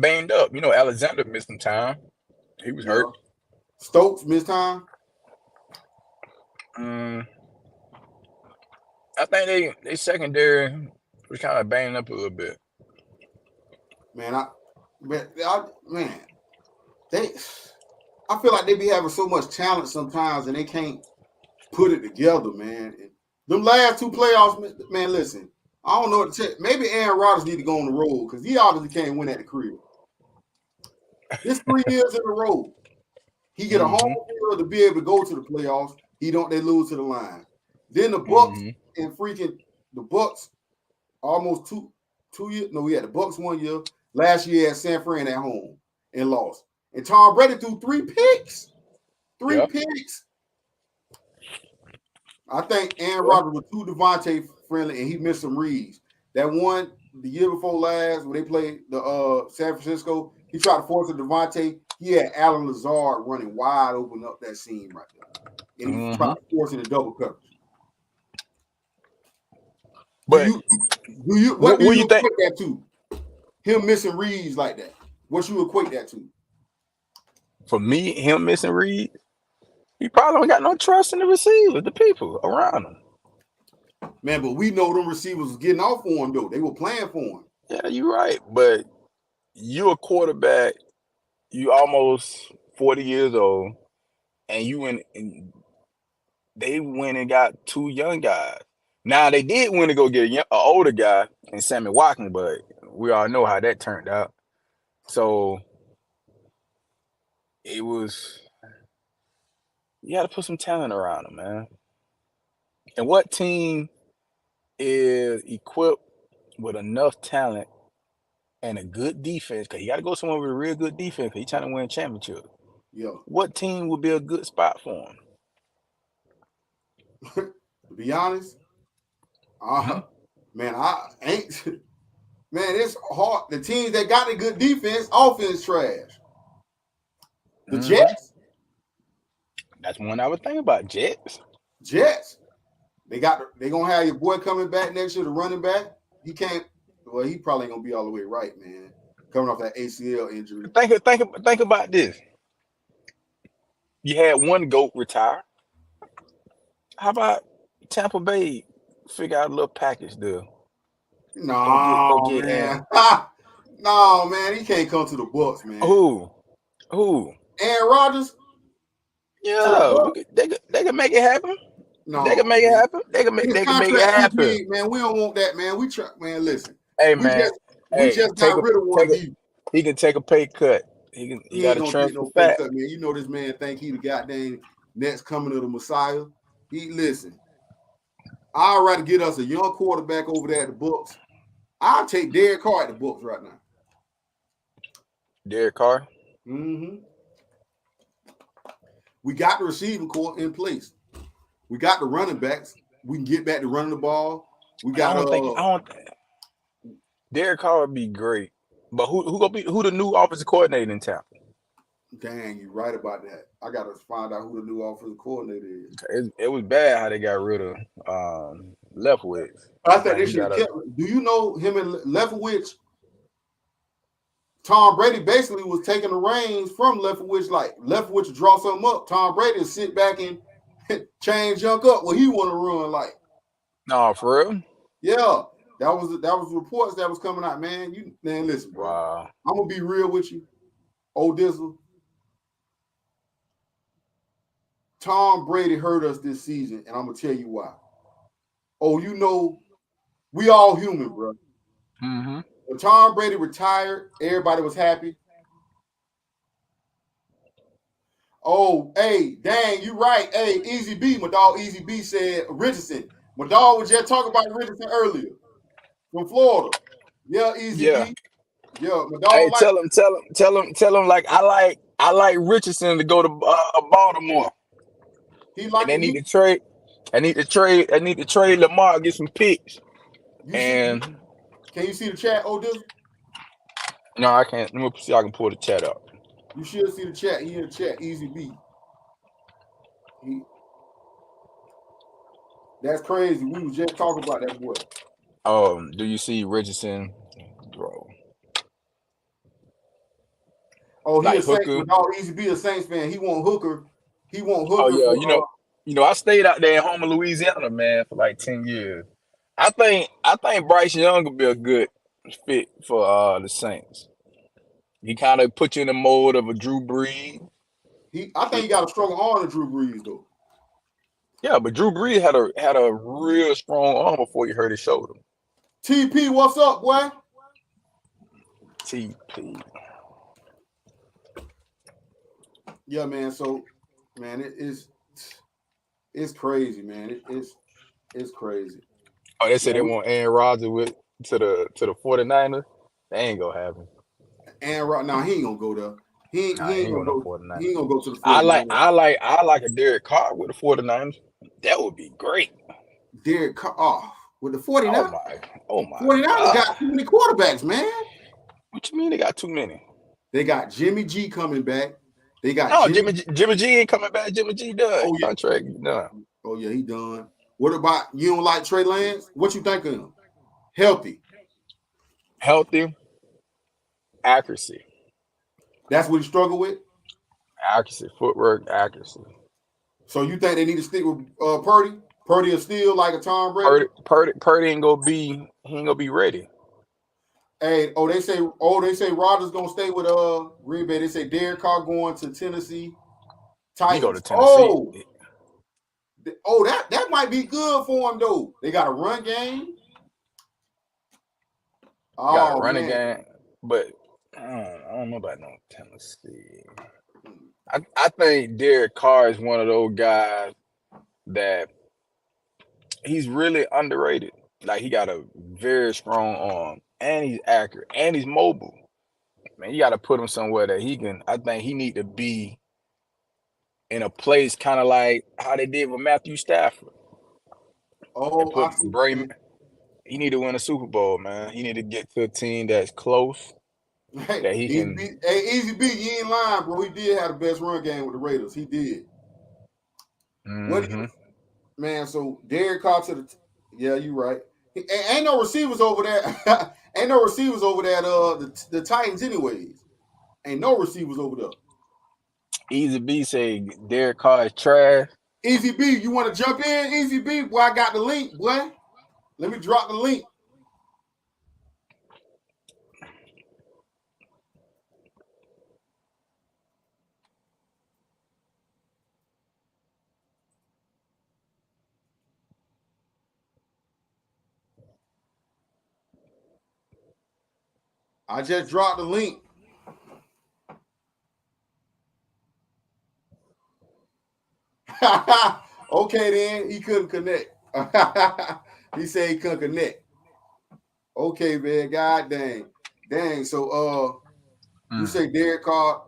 banged up. Alexander missed some time. He was hurt. Stokes missed time. I think they secondary was kind of banged up a little bit. Man, I feel like they be having so much talent sometimes and they can't put it together, man. And them last two playoffs, man, listen, I don't know what to tell you. Maybe Aaron Rodgers need to go on the road because he obviously can't win at the crib. This 3 years in a row, he get a home field to be able to go to the playoffs. They lose to the line. Then the Bucks and the Bucks almost 2 years. No, we had the Bucks 1 year. Last year at San Fran at home and lost. And Tom Brady threw 3 picks. 3 picks. I think Aaron Rodgers was too Devontae friendly and he missed some reads. That one the year before last when they played the San Francisco, he tried to force a Devontae. He had Alan Lazard running wide open up that seam right there. And he tried to force it in double coverage. But what do you equate that to? Him missing reads like that. What you equate that to? For me, him missing reads, he probably don't got no trust in the receivers, the people around him. Man, but we know them receivers was getting off for him, though. They were playing for him. Yeah, you're right. But you a quarterback, you almost 40 years old, and they went and got 2 young guys. Now, they did win to go get an older guy in Sammy Watkins, but we all know how that turned out. So it was You got to put some talent around him, man. And what team is equipped with enough talent and a good defense? Because you got to go somewhere with a real good defense because he's trying to win a championship. Yeah. What team would be a good spot for him? To be honest, man, I ain't. Man, it's hard. The teams that got a good defense, offense trash. The Jets. That's one I would think about. Jets. They gonna have your boy coming back next year, the running back. He can't. Well, he probably ain't gonna be all the way right, man. Coming off that ACL injury. Think about this. You had one GOAT retire. How about Tampa Bay figure out a little package deal? No, Go get man. No, man. He can't come to the Bucs, man. Who? Aaron Rodgers? Yeah, they can make it happen. No, they can make it happen. They can make it happen. Big, man, we don't want that, man. Man, listen. Hey, we just got rid of one of you. He can take a pay cut. He got to transfer no pay cut, man. You know this man think he the goddamn next coming of the Messiah. Listen. I'd rather get us a young quarterback over there at the Bucs. I'll take Derek Carr at the Bucs right now. Derek Carr? Mm-hmm. We got the receiving core in place. We got the running backs. We can get back to running the ball. We got. Derek Carr would be great, but who the new offensive coordinator in town? Dang, you're right about that. I gotta find out who the new offensive coordinator is. It was bad how they got rid of Leftwich. I think they should have kept. Do you know him and Leftwich? Tom Brady basically was taking the reins from Leftwich. Like Leftwich would draw something up. Tom Brady would sit back and change junk up what he want to run. Like, no, for real? Yeah, that was reports that was coming out, man. Man, listen, bro. Wow. I'm gonna be real with you, old Dizzle. Tom Brady hurt us this season, and I'm gonna tell you why. Oh, you know, we all human, bro. Mm-hmm. When Tom Brady retired, everybody was happy. Oh, hey, dang, you right. Hey, Easy B, my dog Easy B said Richardson. My dog was just talking about Richardson earlier from Florida. Yeah, Easy B. Yeah, my dog. Hey, tell him like I like Richardson to go to Baltimore. He like. And they need to trade. I need to trade Lamar, get some picks. Can you see the chat, Odell? No, I can't. Let me see if I can pull the chat up. You should see the chat. He in the chat. Easy B. That's crazy. We was just talking about that boy. Do you see Richardson, bro? Oh, he like a Saints. No, Easy B a Saints fan. He want Hooker. Oh yeah, you know, I stayed out there in Homer, Louisiana, man, for like 10 years. I think Bryce Young would be a good fit for the Saints. He kind of put you in the mode of a Drew Brees. I think he got a stronger arm than Drew Brees, though. Yeah, but Drew Brees had a real strong arm before he hurt his shoulder. TP, what's up, boy? TP. Yeah, man. So, man, it's crazy, man. It's crazy. Oh, they said they want Aaron Rodgers to the 49ers. They ain't gonna happen. Aaron Rodgers, nah, he ain't gonna go there. He ain't gonna go. 49ers. He ain't gonna go to the 49ers. I like a Derek Carr with the 49ers. That would be great. Derek Carr with the 49ers. Oh my 49ers got too many quarterbacks, man. What you mean they got too many? They got Jimmy G coming back. They got Jimmy G ain't coming back. Jimmy G done. Oh, yeah. Contract done. Oh yeah, he done. What about you? Don't like Trey Lance? What you think of him? Healthy, accuracy. That's what he struggled with. Accuracy, footwork, accuracy. So you think they need to stick with Purdy? Purdy is still like a Tom Brady. Purdy ain't gonna be ready. Hey, they say Rodgers gonna stay with Green Bay. They say Derek Carr going to Tennessee. Titans. He go to Tennessee. That might be good for him though. They got a run game. Got a running game, but I don't know about no Tennessee. I think Derek Carr is one of those guys that he's really underrated. Like he got a very strong arm, and he's accurate, and he's mobile. Man, you got to put him somewhere that he can. I think he need to be in a place kind of like how they did with Matthew Stafford. And Oh, I put see. Brady. He need to win a Super Bowl, man. He need to get to a team that's close Hey, that he can. Easy B, you ain't lying, bro. He did have the best run game with the Raiders. He did. What do you, man? So Derek Carr to the, yeah, you right. Ain't no receivers over there. Ain't no receivers over there. The Titans, anyways. Ain't no receivers over there. Easy B say Derek Carr is trash. Easy B, you want to jump in? Easy B, boy, I got the link, boy. Let me drop the link. I just dropped the link. Okay, then he couldn't connect. He said he couldn't connect. Okay, man. God dang. So, you say Derek Carr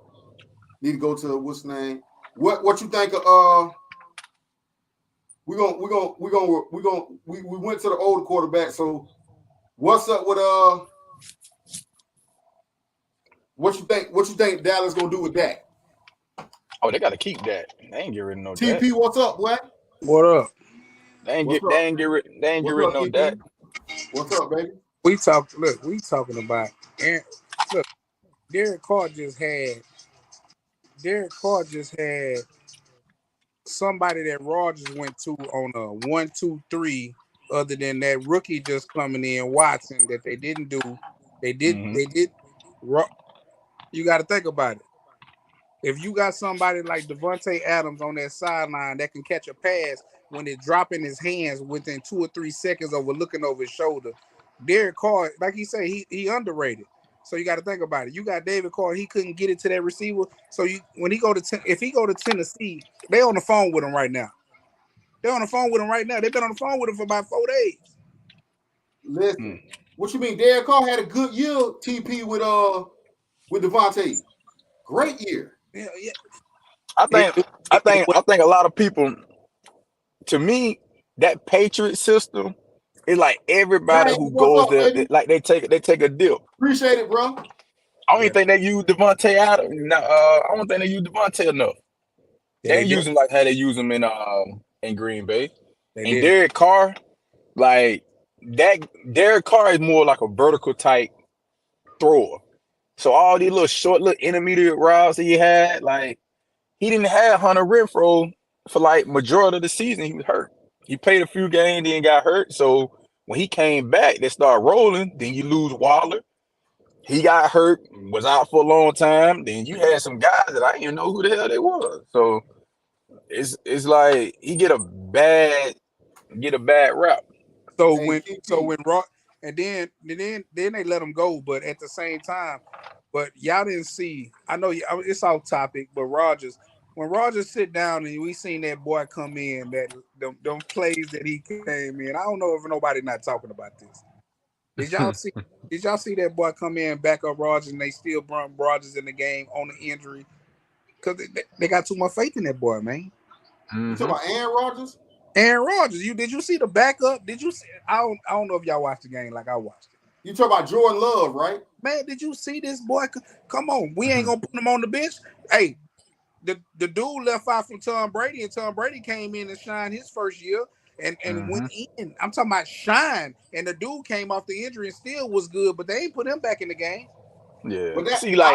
need to go to what's the name? What you think of? We went to the older quarterback. So, what's up with What you think? What you think Dallas gonna do with that? Oh, they got to keep that. They ain't get rid of no Dak. TP, what's up, boy? What up? They ain't get rid of no Dak. What's up, baby? We talking about Aaron. Look, Derek Carr just had somebody that Rodgers went to on a 1-2-3. Other than that rookie just coming in, Watson, that they didn't do. They did. You got to think about it. If you got somebody like Devontae Adams on that sideline that can catch a pass when it drop in his hands within 2 or 3 seconds over looking over his shoulder, Derek Carr, like he said, he underrated. So you got to think about it. You got David Carr, he couldn't get it to that receiver. So if he go to Tennessee, they on the phone with him right now. They're on the phone with him right now. They've been on the phone with him for about 4 days. Listen, what you mean? Derek Carr had a good year, TP with Devontae. Great year. Yeah. I think a lot of people, to me, that Patriot system is like everybody who goes there, like they take a dip. Appreciate it, bro. I don't even think they use Devontae Adams. I don't think they use Devontae enough. They ain't use him like how they use him in Green Bay. And Derek Carr, like that, Derek Carr is more like a vertical type thrower. So all these little intermediate routes that he had, like he didn't have Hunter Renfrow for like majority of the season. He was hurt. He played a few games, then got hurt. So when he came back, they started rolling. Then you lose Waller. He got hurt, was out for a long time. Then you had some guys that I didn't even know who the hell they were. So it's like he get a bad rap. So when and then they let him go, but at the same time, but y'all didn't see. I know it's off topic, but when Rodgers sit down and we seen that boy come in, that them plays that he came in. I don't know if nobody not talking about this. Did y'all see? Did y'all see that boy come in, back up Rodgers, and they still brought Rodgers in the game on the injury? Because they got too much faith in that boy, man. You talking about Aaron Rodgers? Aaron Rodgers. Did you see the backup? Did you see? I don't know if y'all watched the game like I watched it. You talking about Jordan Love, right? Man, did you see this boy? Come on, we ain't gonna put him on the bench. Hey, the dude left out from Tom Brady, and Tom Brady came in and shined his first year and went in. I'm talking about shine, and the dude came off the injury and still was good, but they ain't put him back in the game. Yeah. See, like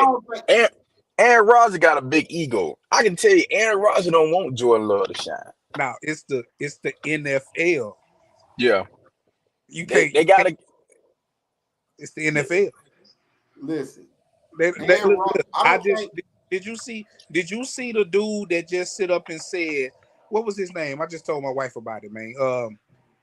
Aaron Rodgers got a big ego. I can tell you, Aaron Rodgers don't want Jordan Love to shine. Now it's the NFL. Yeah, you can't. They gotta. It's the NFL. Listen, did you see the dude that just sit up and said, what was his name? I just told my wife about it, man.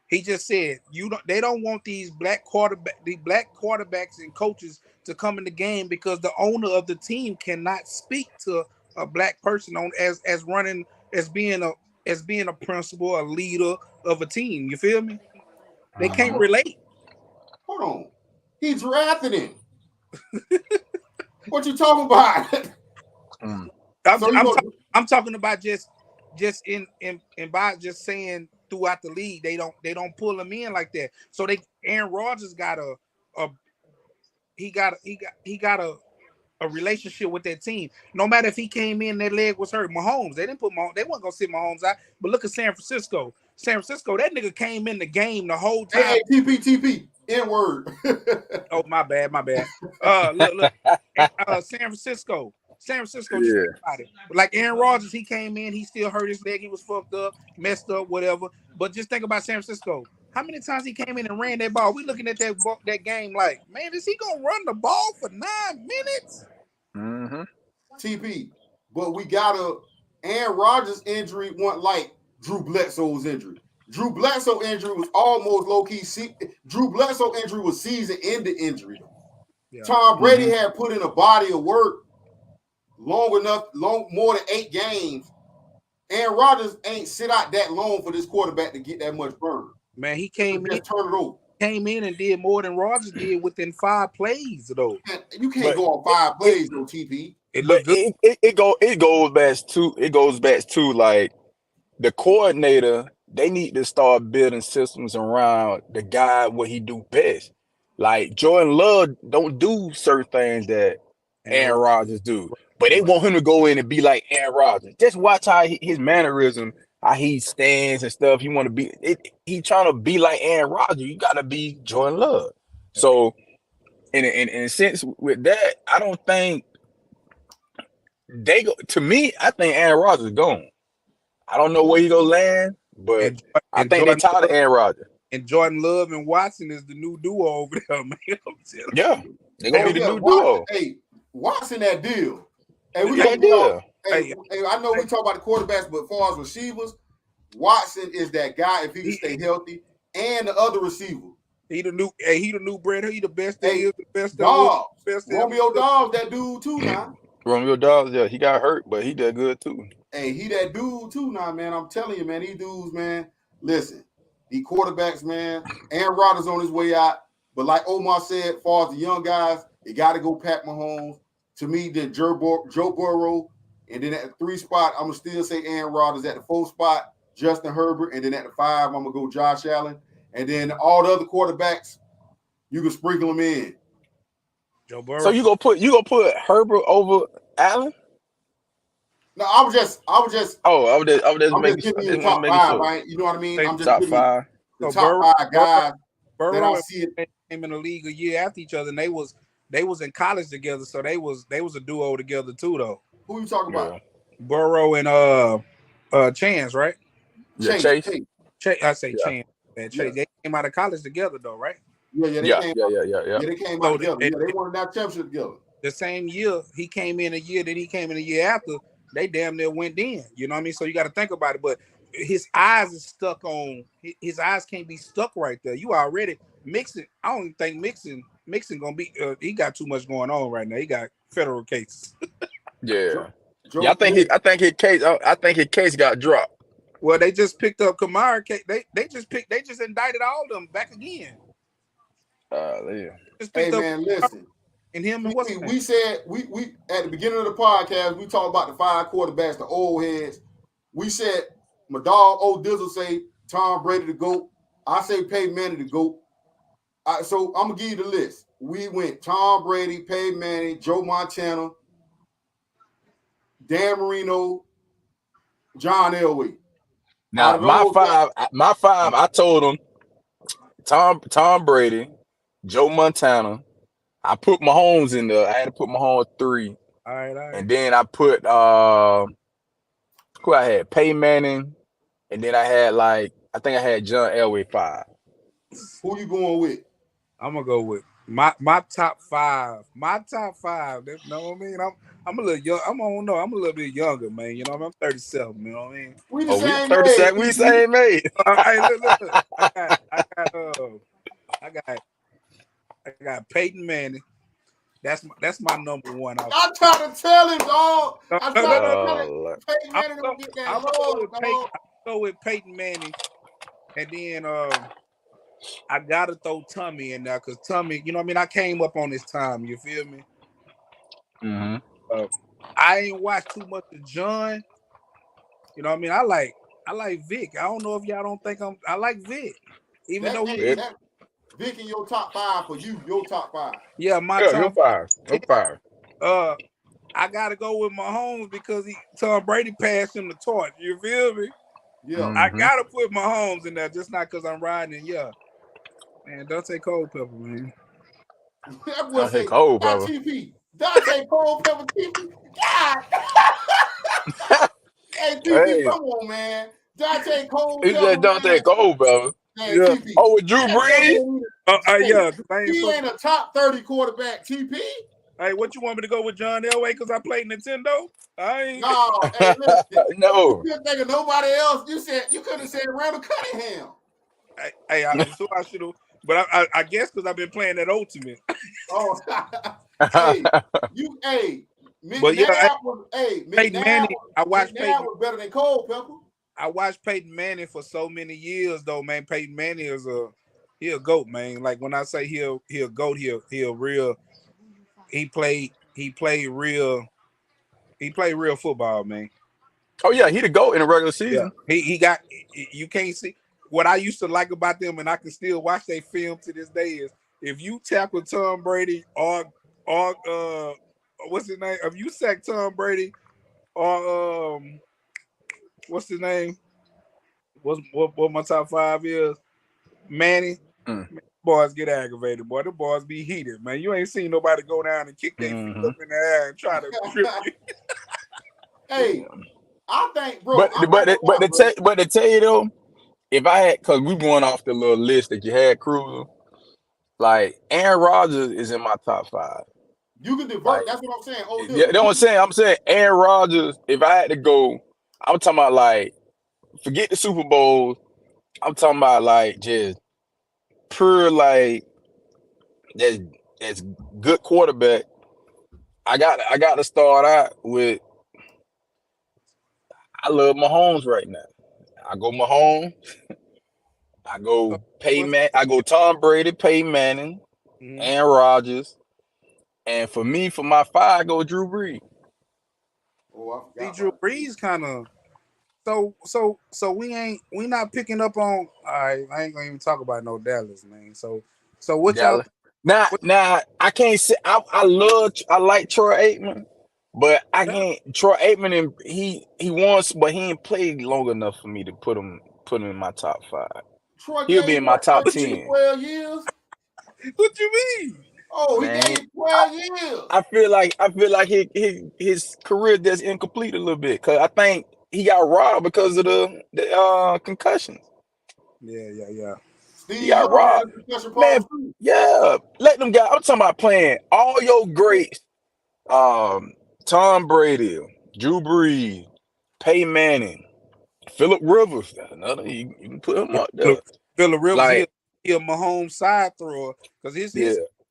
He just said they don't want these black quarterbacks and coaches to come in the game because the owner of the team cannot speak to a black person on as running as being a principal, a leader of a team. You feel me? They can't relate. Hold on, he drafted him. What you talking about? I'm talking about just in by just saying throughout the league they don't pull him in like that. So Aaron Rodgers got a relationship with that team. No matter if he came in, their leg was hurt. Mahomes, they didn't put Mahomes. They weren't gonna sit Mahomes out. But look at San Francisco. San Francisco, that nigga came in the game the whole time. Hey, TP, N-word. Oh, my bad. Look. San Francisco. Yeah. Like Aaron Rodgers, he came in, he still hurt his leg. He was fucked up, messed up, whatever. But just think about San Francisco. How many times he came in and ran that ball? We looking at that game like, man, is he gonna run the ball for 9 minutes? Mm-hmm. TP, but we gotta. Aaron Rodgers' injury wasn't like Drew Bledsoe's injury. Drew Bledsoe injury was almost low key. Drew Bledsoe injury was season-ending injury. Yeah. Tom Brady had put in a body of work more than 8 games. Aaron Rodgers ain't sit out that long for this quarterback to get that much burn. Man, he came in, turn it over. Came in and did more than Rodgers did within 5 plays, though. You can't go on 5 plays, though, TP. It goes back to like the coordinator. They need to start building systems around the guy what he do best. Like Jordan Love don't do certain things that Aaron Rodgers do, but they want him to go in and be like Aaron Rodgers. Just watch how his mannerism, how he stands and stuff. He want to be. He trying to be like Aaron Rodgers. You got to be Jordan Love. So, in a sense, with that, I don't think they go. To me, I think Aaron Rodgers is gone. I don't know where he gonna land, but I think they're tired of Aaron Rodgers. And Jordan Love and Watson is the new duo over there, man. Yeah, they're gonna be the new duo. Hey, Watson, that deal. Hey, I know we talk about the quarterbacks, but as far as receivers, Watson is that guy if he can stay healthy, and the other receiver. He the new Brett. He the best. He is the best. Romeo Dobbs, that dude too now. Romeo Dobbs, yeah, he got hurt, but he did good too. Hey, he that dude too now, man. I'm telling you, man, these dudes, man. Listen, these quarterbacks, man. Aaron Rodgers on his way out, but like Omar said, as far as the young guys, you got to go Pat Mahomes. To me, then Joe Burrow, and then at the 3 spot, I'm gonna still say Aaron Rodgers. At the 4 spot, Justin Herbert, and then at the 5, I'm gonna go Josh Allen, and then all the other quarterbacks, you can sprinkle them in. Joe Burrow. So you gonna put Herbert over Allen? No, I was just. Oh, I was just giving you the top 5, right? You know what I mean? I'm just top 5. The top 5 guys that I see it. Came in the league a year after each other, and they was in college together, so they was a duo together too, though. Who you talking about? Burrow and Chance, right? Yeah, Chase. I say Chance. Man, Chase. They came out of college together, though, right? Yeah. They came out together. They won that championship together. The same year he came in a year, then he came in a year after. They damn near went in. You know what I mean? So you got to think about it. But his eyes is stuck on. His eyes can't be stuck right there. You already mixing. I don't even think mixing gonna be. He got too much going on right now. He got federal cases. Yeah. I think his case got dropped. Well, they just picked up Kamara. They just indicted all of them back again. Yeah. Hey man, listen. And him and we said we at the beginning of the podcast we talked about the 5 quarterbacks, the old heads. We said my dog old Dizzle say Tom Brady the GOAT. I say Peyton Manning the GOAT. So I'm gonna give you the list. We went Tom Brady, Peyton Manning, Joe Montana, Dan Marino, John Elway. Now my five, I told him Tom Brady, Joe Montana. I put Mahomes in there. I had to put Mahomes 3. All right. And then I put who I had? Peyton Manning. And then I had John Elway 5. Who you going with? I'm gonna go with my top 5. My top 5. You know what I mean? I'm a little young. I'm a little bit younger, man. You know, I'm 37. You know what I mean? We the same 37. We same age. Hey, look. I got Peyton Manning. That's my number one. I tried to tell him, dog. No. I tried to tell him. Peyton Manning don't get that love, dog. Go with Peyton Manning, and then I gotta throw Tommy in there because Tommy, you know what I mean. I came up on this time. You feel me? I ain't watched too much of John. You know what I mean? I like Vic. I don't know if y'all don't think I like Vic. Even though Vic in your top 5 for you, your top 5. Yeah, top 5. Top 5. I gotta go with Mahomes because Tom Brady passed him the torch. You feel me? Yeah. I gotta put Mahomes in there, just not because I'm riding. Yeah, man, Dante Culpepper, man. Dante Culpepper. Dante Culpepper, TP. God. Hey, TP, come on, man. Dante Culpepper. He said Dante Culpepper. Yeah. Oh, with Drew Brees? Yeah. He ain't a top 30 quarterback, TP. Hey, what you want me to go with John Elway because I played Nintendo? I ain't. No, hey, listen. No. You couldn't think of nobody else. You could have said Randall Cunningham. Hey, I should have, but I guess because I've been playing that Ultimate. Oh, Peyton Manning. I watched Peyton was better than Culpepper. I watched Peyton Manning for so many years, though, man. Peyton Manning is he a GOAT, man. Like when I say he a GOAT, he a real. He played real football, man. Oh yeah, he the GOAT in the regular season. Yeah. He got, you can't see what I used to like about them, and I can still watch their film to this day is if you tackle Tom Brady or what's his name? If you sack Tom Brady or what's his name? What my top 5 is? Manny. Boys get aggravated, boy. The boys be heated, man. You ain't seen nobody go down and kick their feet up in the air and try to trip you. Hey, I think, bro. But to tell you though, if I had, cause we going off the little list that you had, Cruiser, like Aaron Rodgers is in my top 5. You can divert. That's what I'm saying. Yeah, that's what I'm saying. I'm saying Aaron Rodgers. If I had to go, I'm talking about like, forget the Super Bowls. I'm talking about like just pure like that's good quarterback. I got to start out with. I love Mahomes right now. I go Mahomes. I go I go Tom Brady, Peyton Manning, Aaron Rodgers, and for my 5, I go Drew Brees. Oh, Drew Brees kind of. So we not picking up on. All right, I ain't gonna even talk about no Dallas, man. So what Dallas. y'all? Now I can't say I like Troy Aikman, but I can't. Troy Aikman and he wants, but he ain't played long enough for me to put him in my top 5. He'll be in my top 10. 12 years. What you mean? Oh, he gave 12 years. I feel like his career that's incomplete a little bit because I think he got robbed because of the concussions. Yeah. He got robbed. Man, yeah. Let them guys. I'm talking about playing all your greats. Tom Brady, Drew Brees, Peyton Manning, Phillip Rivers. Another you can put him up there. Phillip Rivers, like, he a Mahomes side thrower because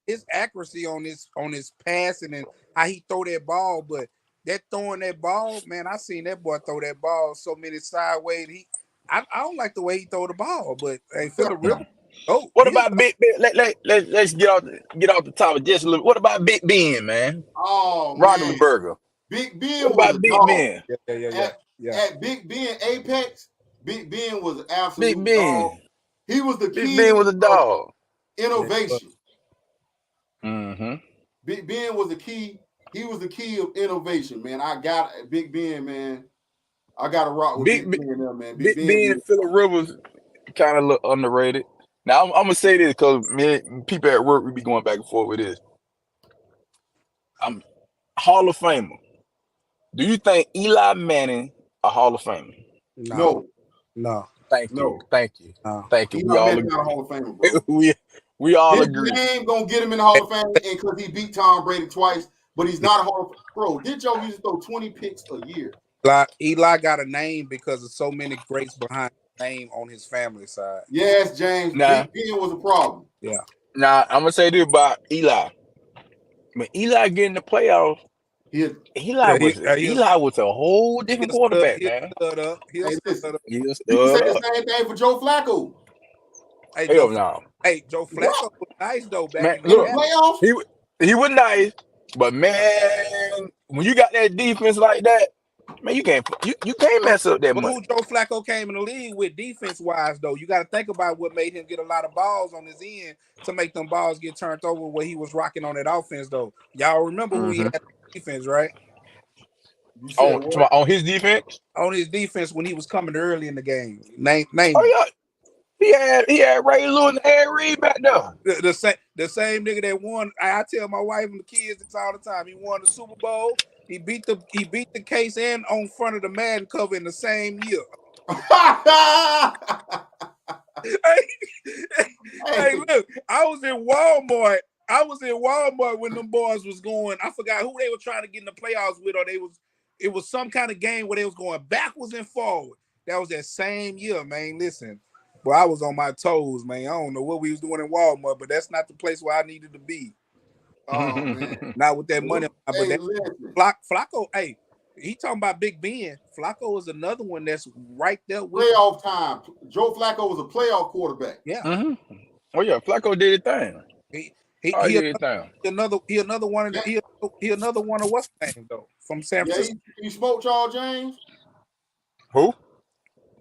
his accuracy on his passing and how he throw that ball, but that throwing that ball, man, I seen that boy throw that ball so many sideways. I don't like the way he throw the ball, but hey, Phillip Rivers. Oh, what about Big Ben? Let's get off the top of just a little. What about Big Ben, man? Oh, Roethlisberger. Big Ben. What about Big Ben? Yeah. At Big Ben Apex, Big Ben was an absolute Big Ben. dog. He was the key. Big Ben was a dog. Innovation. Big Ben was the key. He was the key of innovation, man. I got Big Ben, man. I got to rock with Big Ben there, man. Big Ben and Phillip Rivers kind of look underrated. Now I'm gonna say this because people at work we be going back and forth with this. I'm Hall of Famer. Do you think Eli Manning a Hall of Famer? No. Thank you. No. Thank you. We all agree. Hall of Famer, bro. we all His agree. His name gonna get him in the Hall of Fame because he beat Tom Brady twice, but he's not a Hall of Fame. Bro, did y'all used to throw 20 picks a year? Eli got a name because of so many greats behind his name on his family side. Yes, James. Big Ben was a problem. Yeah. Now I'm gonna say this about Eli. when Eli get in the playoffs, Eli was a whole different quarterback, man. He'll stud up. You can say the same thing for Joe Flacco. Hey, Hell no. Hey, Joe Flacco was nice though back in the playoffs. He was nice, but man, when you got that defense like that, man, you can't mess up that much. Who Joe Flacco came in the league with defense wise though? You got to think about what made him get a lot of balls on his end to make them balls get turned over where he was rocking on that offense though. Y'all remember who he had defense, right? On his defense? On his defense when he was coming early in the game. Name. Oh yeah. He had Ray Lewis and Harry Reid back there. The same nigga that won. I tell my wife and the kids this all the time. He won the Super Bowl. He beat the case and on front of the Madden cover in the same year. Hey, look, I was in Walmart when them boys was going. I forgot who they were trying to get in the playoffs with, or it was some kind of game where they was going backwards and forward. That was that same year, man. Listen, well, I was on my toes, man. I don't know what we was doing in Walmart, but that's not the place where I needed to be. Oh man, not with that money. But Flacco, hey, he talking about Big Ben. Flacco is another one that's right there with playoff time. Joe Flacco was a playoff quarterback. Yeah. Oh yeah, Flacco did his thing. He another one of what's name though from San Francisco. He smoked Charles James. Who?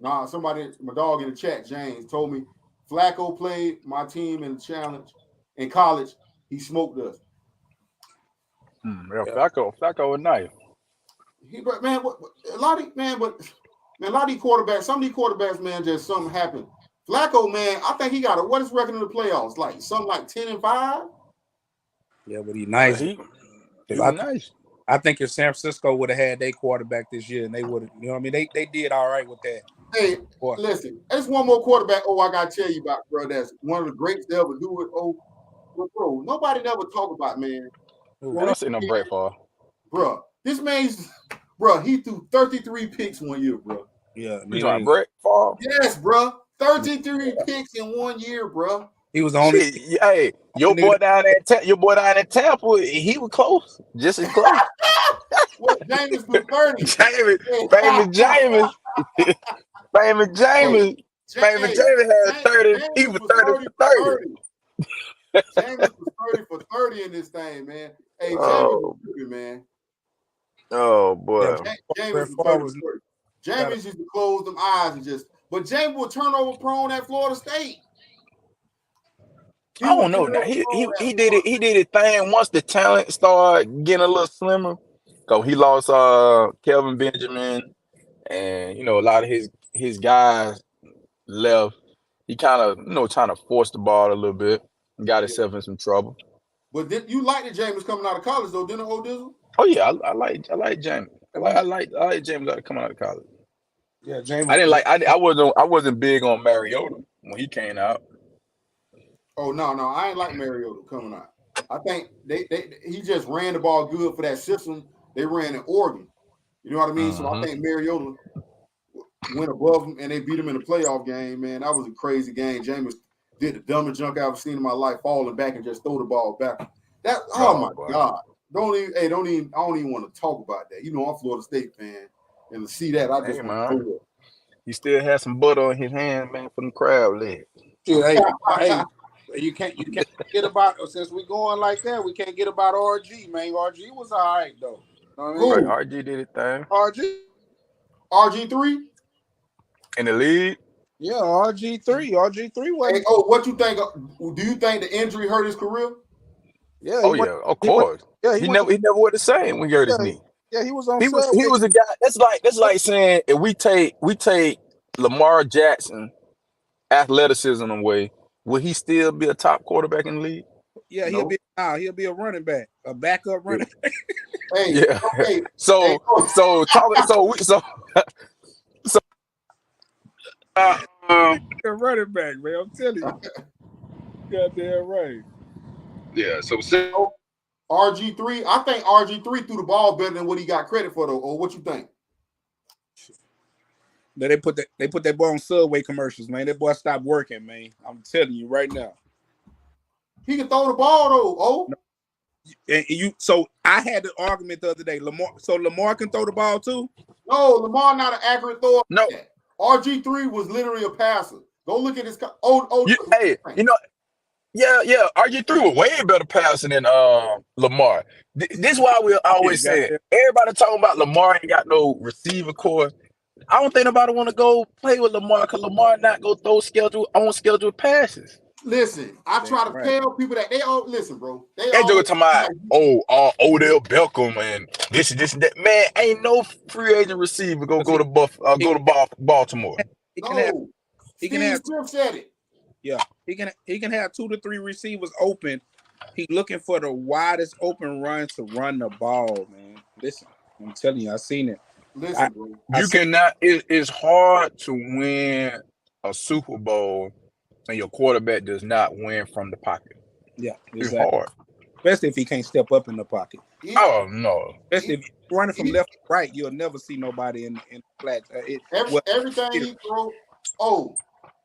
Nah, my dog in the chat, James, told me Flacco played my team in the challenge in college. He smoked us. Flacco was nice. A lot of these quarterbacks, some of these quarterbacks, man, just something happened. Flacco, man, I think he got what is record in the playoffs? Like something like 10-5. Yeah, but he's nice. He nice. I think if San Francisco would have had their quarterback this year, and they would have, you know what I mean? They did all right with that. Hey, listen, there's one more quarterback. I gotta tell you about, bro. That's one of the greats to ever do it. Bro, nobody never talk about, man. I don't see no Brett Favre. Bro, this man's, bro, he threw 33 picks 1 year, bro. Yeah, you talking Brett Favre? Yes, bro. 33 picks in 1 year, bro. He was on it. Hey, your boy down at Tampa, he was close, just as close. What, James threw 30. Famous James had 30. He was 30 for 30. James was 30 for 30 in this thing, man. Hey, James was stupid, man. Oh boy. James used to close them eyes and just, but James was turnover prone at Florida State. I don't know. He did his thing once the talent started getting a little slimmer. So he lost Kelvin Benjamin, and a lot of his guys left. He kind of trying to force the ball a little bit and got himself in some trouble. But you like the James coming out of college though, didn't you, Dizzle? Oh yeah, I like James. I like James coming out of college. Yeah, James. I wasn't big on Mariota when he came out. Oh no, I ain't like Mariota coming out. I think he just ran the ball good for that system they ran in Oregon. You know what I mean? So I think Mariota went above him and they beat him in the playoff game. Man, that was a crazy game. James did the dumbest junk I've seen in my life, falling back and just throw the ball back. That my God. I don't even want to talk about that. I'm a Florida State fan, and to see that, I just want to throw it. He still has some butter on his hand, man, from the crab leg. Hey, you can't forget about, since we going like that, we can't get about RG, man. RG was all right though. You know what I mean? RG did his thing. RG3 in the league. Yeah, RG3 was. Hey, what you think? Do you think the injury hurt his career? Yeah. Yeah, of course. He never was the same when he hurt his knee. Yeah, he was on. He was a guy. That's like saying if we take Lamar Jackson athleticism away, will he still be a top quarterback in the league? Yeah, he'll be a running back, a backup running back. Hey, yeah. Okay. So a running back, man. I'm telling you. Goddamn right. Yeah. So RG3, I think RG3 threw the ball better than what he got credit for, though. Or what you think? They put that boy on Subway commercials, man. That boy stopped working, man. I'm telling you right now. He can throw the ball though. So I had the argument the other day. Lamar can throw the ball too? No, Lamar not an accurate thrower. No. RG3 was literally a passer. Go look at his. Yeah. RG3 was way better passing than Lamar. This is why we always say everybody talking about Lamar ain't got no receiver core. I don't think nobody want to go play with Lamar because Lamar not go throw scheduled passes. Listen, I try to tell people that they all listen, bro. They all talking about Odell Beckham and this and that. Man, ain't no free agent receiver go to Baltimore. He can have Smith said it. Yeah, he can have 2 to 3 receivers open. He looking for the widest open run to run the ball, man. Listen, I'm telling you, I seen it. Listen, bro. You cannot. It's hard to win a Super Bowl and your quarterback does not win from the pocket. Yeah, exactly. It's hard, especially if he can't step up in the pocket. Oh no! Especially if you're running from left to right, you'll never see nobody in the flat. Everything he throw. Oh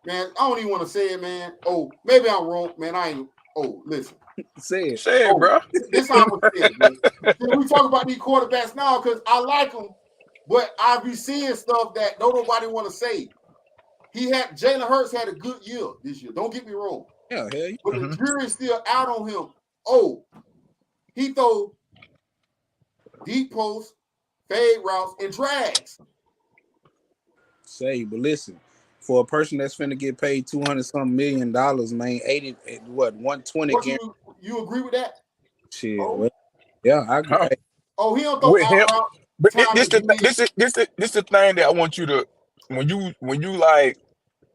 man, I don't even want to say it, man. Oh, maybe I'm wrong, man. I ain't. Oh, listen. Say it, bro. This how I'm gonna say it, man. We talk about these quarterbacks now because I like them, but I be seeing stuff that nobody want to say. Jalen Hurts had a good year this year. Don't get me wrong. Yeah, but the jury's still out on him. Oh, he throw deep posts, fade routes, and drags. But listen, for a person that's finna get paid $200-something million, man, 120. You agree with that? Shit. Oh. Well, yeah, I agree. Oh, he don't throw out. But this the thing that I want you to when you like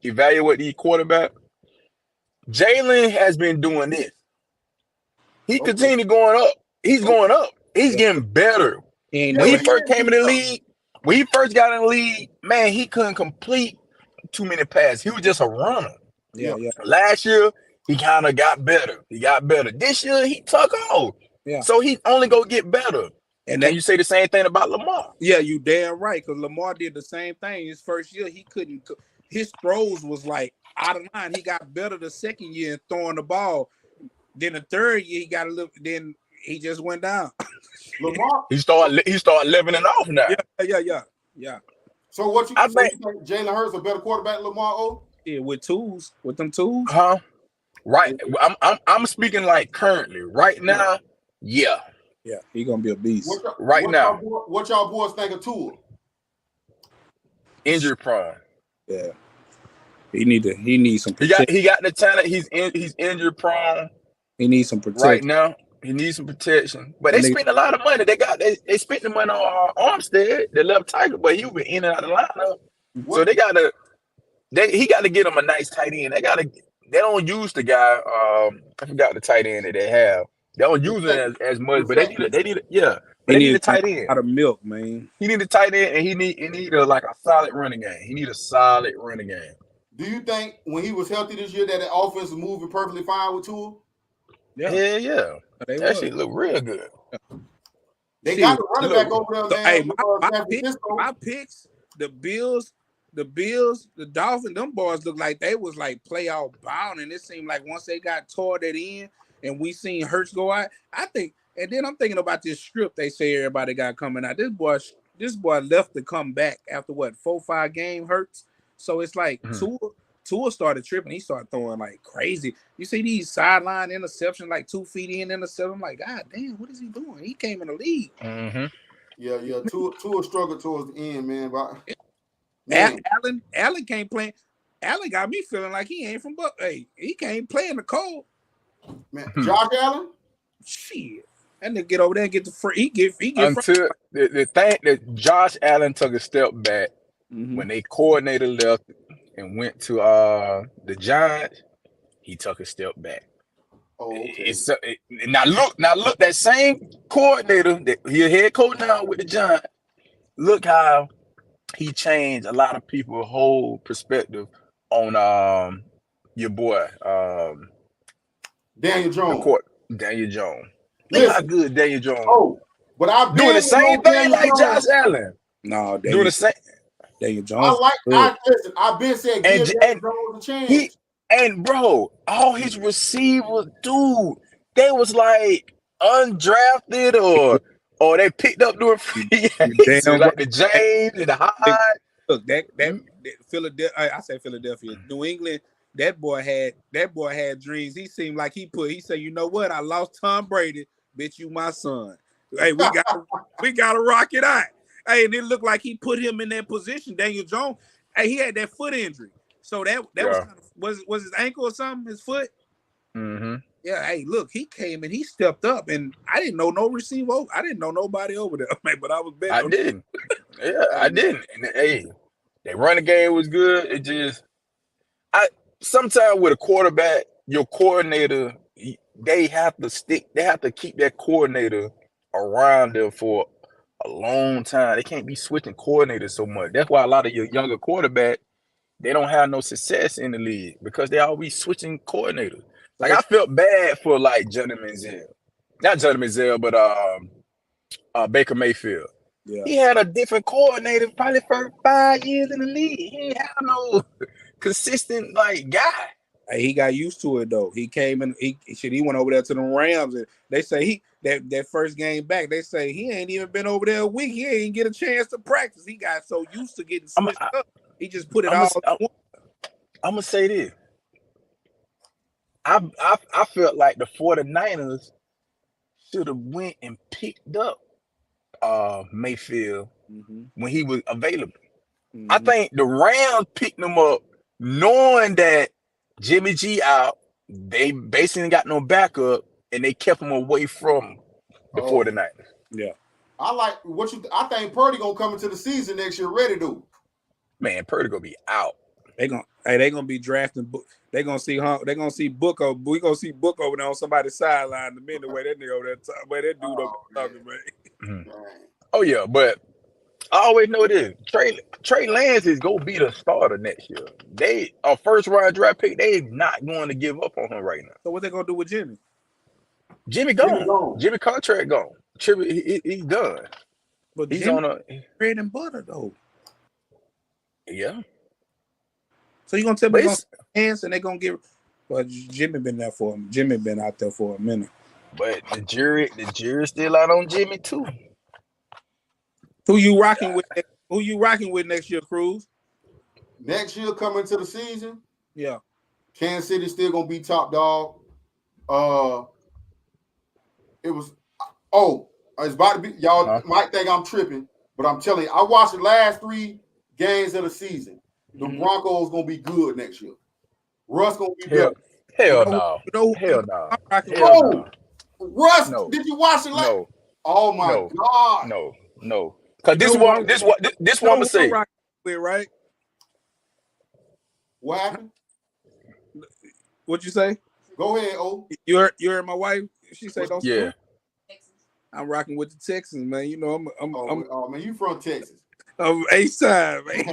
evaluate these quarterbacks. Jalen has been doing this. He continued going up. He's going up. He's getting better. When he first came in the league, when he first got in the league, man, he couldn't complete too many passes. He was just a runner. Yeah. Last year, he kind of got better. This year, he took off. Yeah. So he only go get better. And then you say the same thing about Lamar. Yeah, you damn right. Because Lamar did the same thing. His first year, he couldn't. His throws was like out of line. He got better the second year in throwing the ball. Then the third year, he got a little. Then he just went down. Lamar, he started leveling off now. Yeah. So what you think Jalen Hurts a better quarterback than Lamar? Yeah, with them tools. Huh? Right. I'm speaking like currently. Right now, yeah. Yeah, he gonna be a beast. What y'all boys think of Tua? Injury prone. Yeah. He needs some protection. He got the talent. He's injury prone. He needs some protection. Right now, he needs some protection. But they spent a lot of money. They spent the money on Armstead, the left tackle, but he was in and out of the lineup. So he got to get him a nice tight end. They don't use the guy. I forgot the tight end that they have. They don't use it as much, but they need a tight end. Out of milk, man. He need a tight end, and he need a solid running game. He need a solid running game. Do you think when he was healthy this year that the offense was moving perfectly fine with Tua? Yeah. That shit look real good. They got the running back over there, man. My picks, the Bills, the Dolphins, them boys look like they was like playoff bound, and it seemed like once they got tore that in, and we seen Hurts go out, I think. And then I'm thinking about this strip they say everybody got coming out. This boy left to come back after 4-5 game Hurts. So it's like Tua started tripping. He started throwing like crazy. You see these sideline interceptions, like 2 feet in interception. I'm like, God damn, what is he doing? He came in the league. Mm-hmm. Yeah. Tua struggled towards the end, man. But Allen can't play. Allen got me feeling like he ain't from Hey, he can't play in the cold. Man, Josh Allen? Shit. That nigga get over there and get the free. He get until the thing that Josh Allen took a step back when they coordinated left and went to the Giants. He took a step back. Oh, okay. Now look, that same coordinator that he a head coach now with the Giants. Look how he changed a lot of people's whole perspective on your boy Daniel Jones. Daniel Jones. Look how good Daniel Jones. Oh, but I've been doing the same thing like Josh Allen. No, doing the same. Daniel Jones. I've been saying give Daniel Jones a chance. And bro, all his receivers, dude, they was like undrafted or they picked up doing free agents, like the James and the High. Look, that Philadelphia. I say Philadelphia, New England. That boy had dreams. He seemed like he said, you know what? I lost Tom Brady. Bitch, you my son. Hey, we got to rock it out. Hey, and it looked like he put him in that position. Daniel Jones. Hey, he had that foot injury. So that was kind of, was his ankle or something? His foot. Mm-hmm. Yeah. Hey, look, he came and he stepped up, and I didn't know no receiver. I didn't know nobody over there, man. But I was betting. I didn't. Yeah, I didn't. And hey, they run the game was good. It just, sometimes with a quarterback, your coordinator, they have to keep that coordinator around there for a long time. They can't be switching coordinators so much. That's why a lot of your younger quarterbacks, they don't have no success in the league because they always switching coordinators. Like I felt bad for like Johnny Manziel. Not Johnny Manziel, but Baker Mayfield. Yeah. He had a different coordinator probably for 5 years in the league. He didn't have no consistent like guy. Hey, he got used to it though. He came and he went over there to the Rams, and they say that first game back, they say he ain't even been over there a week. He ain't get a chance to practice. He got so used to getting switched up. He just put it all. I'm gonna say this. I felt like the 49ers should have went and picked up Mayfield when he was available. I think the Rams picked him up knowing that Jimmy G out. They basically got no backup, and they kept him away from the 49ers. Yeah. I like what you. I think Purdy gonna come into the season next year ready to. Man, Purdy gonna be out. They gonna be drafting. They gonna see Book over. We gonna see Book over there on somebody's sideline. The minute way that nigga over there, way that dude over there talking, man. Oh yeah, but I always know this. Trey Lance is gonna be the starter next year. They a first round draft pick. They not going to give up on him right now. So what they gonna do with Jimmy? Jimmy gone. Jimmy contract gone. He's done. But he's Jimmy, on a bread and butter though. Yeah. So you gonna tell me hands and they gonna give? Well, Jimmy been out there for a minute. But the jury's still out on Jimmy too. Who you rocking with? Who you rocking with next year, Cruz? Next year coming to the season, yeah. Kansas City still gonna be top dog. It's about to be. Y'all might think I'm tripping, but I'm telling you, I watched the last 3 games of the season. The Broncos gonna be good next year. Russ gonna be better. Hell no. Hell no. Russ, did you watch it? No. Oh my God. No. Because this one I'm gonna say. Right? What happened? What'd you say? Go ahead, O. You're my wife. She said, "Don't." Yeah. I'm rocking with the Texans, man. You know, I'm man, you from Texas? H-Time, man.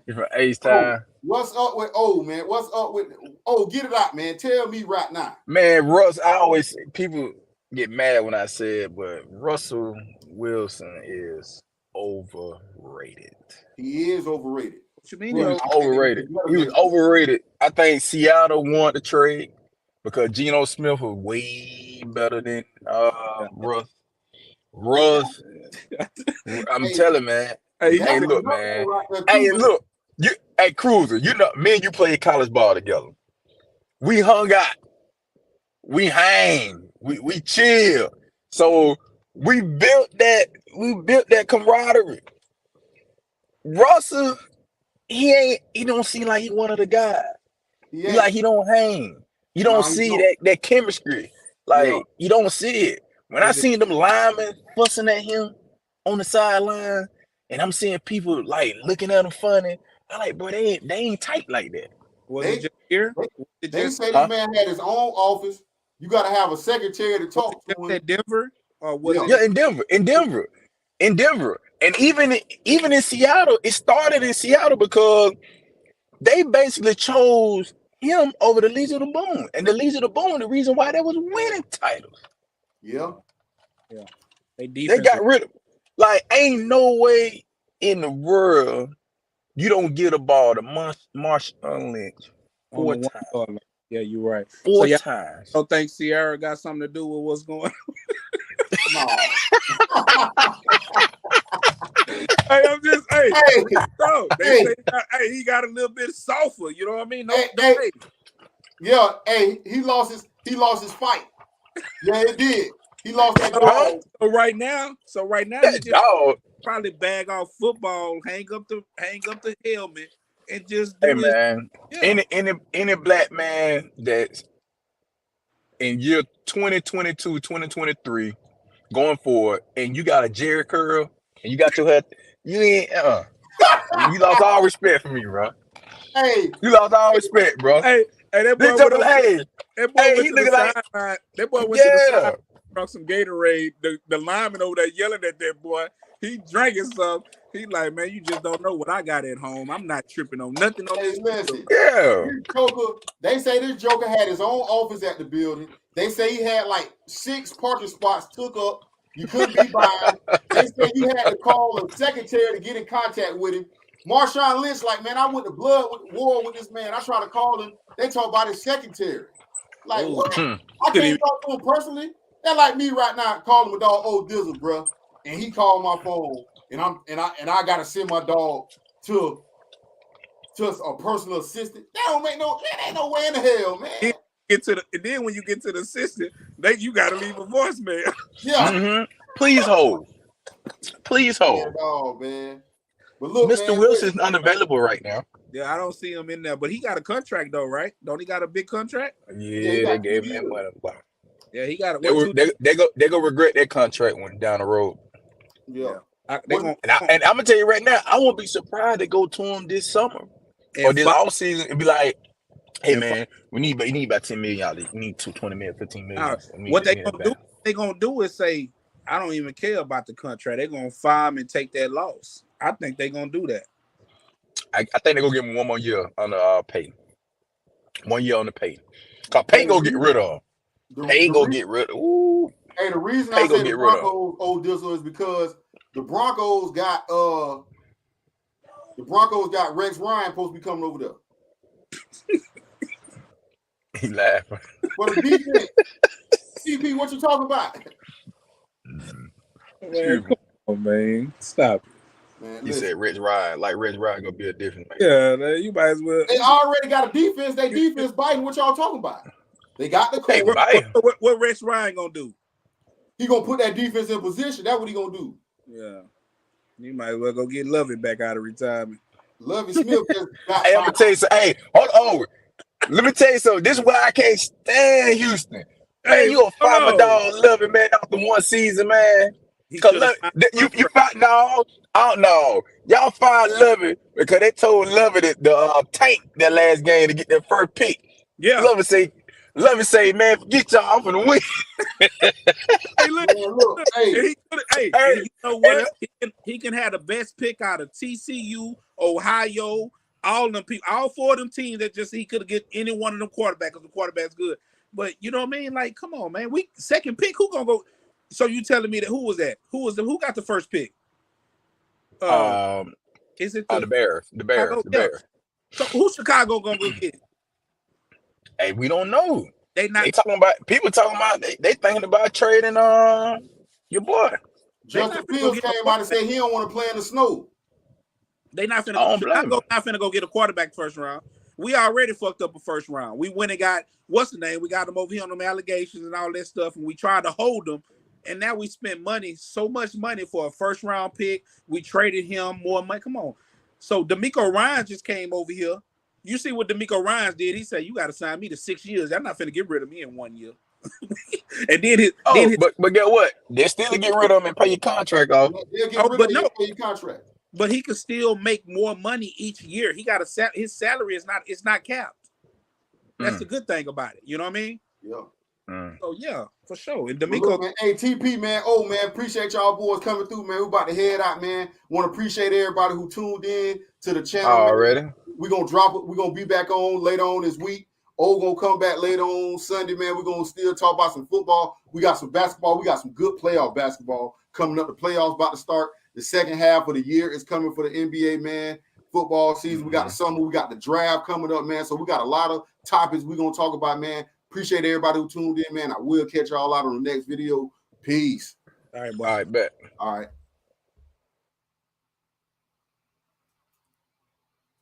You're from H-Time. What's up with man? What's up with get it out, man. Tell me right now. Man, Russ, I always people get mad when I say it, but Russell Wilson is overrated. He is overrated. What you mean? He was overrated. He was overrated. I think Seattle won the trade because Geno Smith was way better than Russ. I'm telling, man. Hey, look, man. Hey, look. Hey, Cruiser, you know, me and you played college ball together. We hung out. We hang. We chill. So we built that camaraderie. Russell, he don't seem like he one of the guys. Yeah. He don't hang. You don't see that chemistry. You don't see it. When I seen them linemen fussing at him on the sideline, and I'm seeing people looking at him funny, I'm like, bro, they ain't tight like that. Was it just here? They say this man had his own office. You got to have a secretary to talk to him. In Denver? Or was it? Yeah, in Denver. And even in Seattle, it started in Seattle because they basically chose him over the Legion of Boom. And the Legion of Boom, the reason why they was winning titles. Yeah. They got rid of ain't no way in the world you don't get a ball to Marshawn Lynch 4 times. Yeah, you're right. 4 times. Don't think Sierra got something to do with what's going on? Hey, I'm just so they say he got a little bit softer. You know what I mean? He lost his fight. Yeah, it did. He lost that dog. So right now, he just probably bag off football, hang up the helmet, and just do his. Man, any black man that's in year 2022, 2023 going forward, and you got a Jerry curl and you got your head, you ain't you lost all respect from me, bro. Hey, you lost all respect, bro. Hey, that boy went to the sideline. That boy went to the side, drunk some Gatorade. The lineman over there yelling at that boy. He drinking some. He like, man, you just don't know what I got at home. I'm not tripping on nothing on this. Listen, Joker, they say this Joker had his own office at the building. They say he had like 6 parking spots took up. You couldn't be by. They say he had to call a secretary to get in contact with him. Marshawn Lynch, like, man, I went to war with this man. I tried to call him. They talk about his secretary. Like, what? I can't talk to him personally. They're like me right now calling my dog old Dizzle, bro. And he called my phone, and I gotta send my dog to a personal assistant. That ain't no way in the hell, man. And then when you get to the assistant, you gotta leave a voicemail. Yeah. Mm-hmm. Please hold. Oh, man. But look, Mr. Wilson's unavailable right now. Yeah, I don't see him in there, but he got a contract though, right? Don't he got a big contract? Yeah, they gave him that money. Yeah, he got it. They go regret that contract when down the road. Yeah. And I'm gonna tell you right now, I won't be surprised to go to him this summer or this off season and be like, hey man, we need about 10 million. We need 20 million, 15 million. What they gonna do is say, I don't even care about the contract. They're gonna fire him and take that loss. I think they're gonna do that. I think they're gonna give him 1 more year on the pay. 1 year on the pay. Cause Payne gonna get rid of him. Payne gonna get rid of. Ooh. Hey, the reason I say the Broncos old Dizzle is because the Broncos got Rex Ryan supposed to be coming over there. He laughing. But the defense, CP, what you talking about? Man, come on, man, stop it. Man, you said Rich Ryan, like Rich Ryan gonna be a different man. Yeah, man, you might as well. They already got a defense. They defense biting. What y'all talking about? They got the coach. What Rich Ryan gonna do? He gonna put that defense in position. That's what he gonna do. Yeah, you might as well go get Lovey back out of retirement. Lovey Smith. Hey, I'm gonna tell you something. Hey, hold on. Let me tell you something. This is why I can't stand Houston. Hey, you gonna fire my dog Lovey, man, after 1 season, man. Cause you fight no, I don't know. Y'all fired Lovey because they told Lovey that the tank that last game to get that first pick. Yeah, Lovey say, man, forget y'all, I'm finna win. Hey, look, hey, you know what? He can have the best pick out of TCU, Ohio, all them people, all 4 of them teams that just he could get any one of them quarterbacks because the quarterback's good. But you know what I mean? Like, come on, man. We second pick, who gonna go? So you telling me that who was that? Who got the first pick? Is it the Bears? The Bears. The Bears. So who's Chicago gonna go get? Hey, we don't know. They talking about they thinking about trading your boy. Justin Fields came out and said he don't want to play in the snow. They not finna go get a quarterback first round. We already fucked up a first round. We went and got what's the name? We got him over here on them allegations and all that stuff, and we tried to hold him. And now we spent so much money for a first round pick. We traded him more money. Come on. So DeMeco Ryans just came over here. You see what DeMeco Ryans did? He said, "You got to sign me to 6 years. I'm not finna get rid of me in 1 year." And then but get what? They still get rid of him and pay your contract off. Pay your contract. But he could still make more money each year. He got his salary is not capped. That's the good thing about it. You know what I mean? Yeah. So yeah, for sure. And DeMeco, man, hey TP, man. Oh man, appreciate y'all boys coming through, man. We about to head out, man. Want to appreciate everybody who tuned in to the channel. Already. We're gonna drop it. We're gonna be back on later on this week. Gonna come back later on Sunday, man. We're gonna still talk about some football. We got some basketball. We got some good playoff basketball coming up. The playoffs about to start. The second half of the year is coming for the NBA, man. Football season. We got the summer. We got the draft coming up, man. So we got a lot of topics we're gonna talk about, man. Appreciate everybody who tuned in, man. I will catch y'all out on the next video. Peace. All right, boy. All right, bet. All right.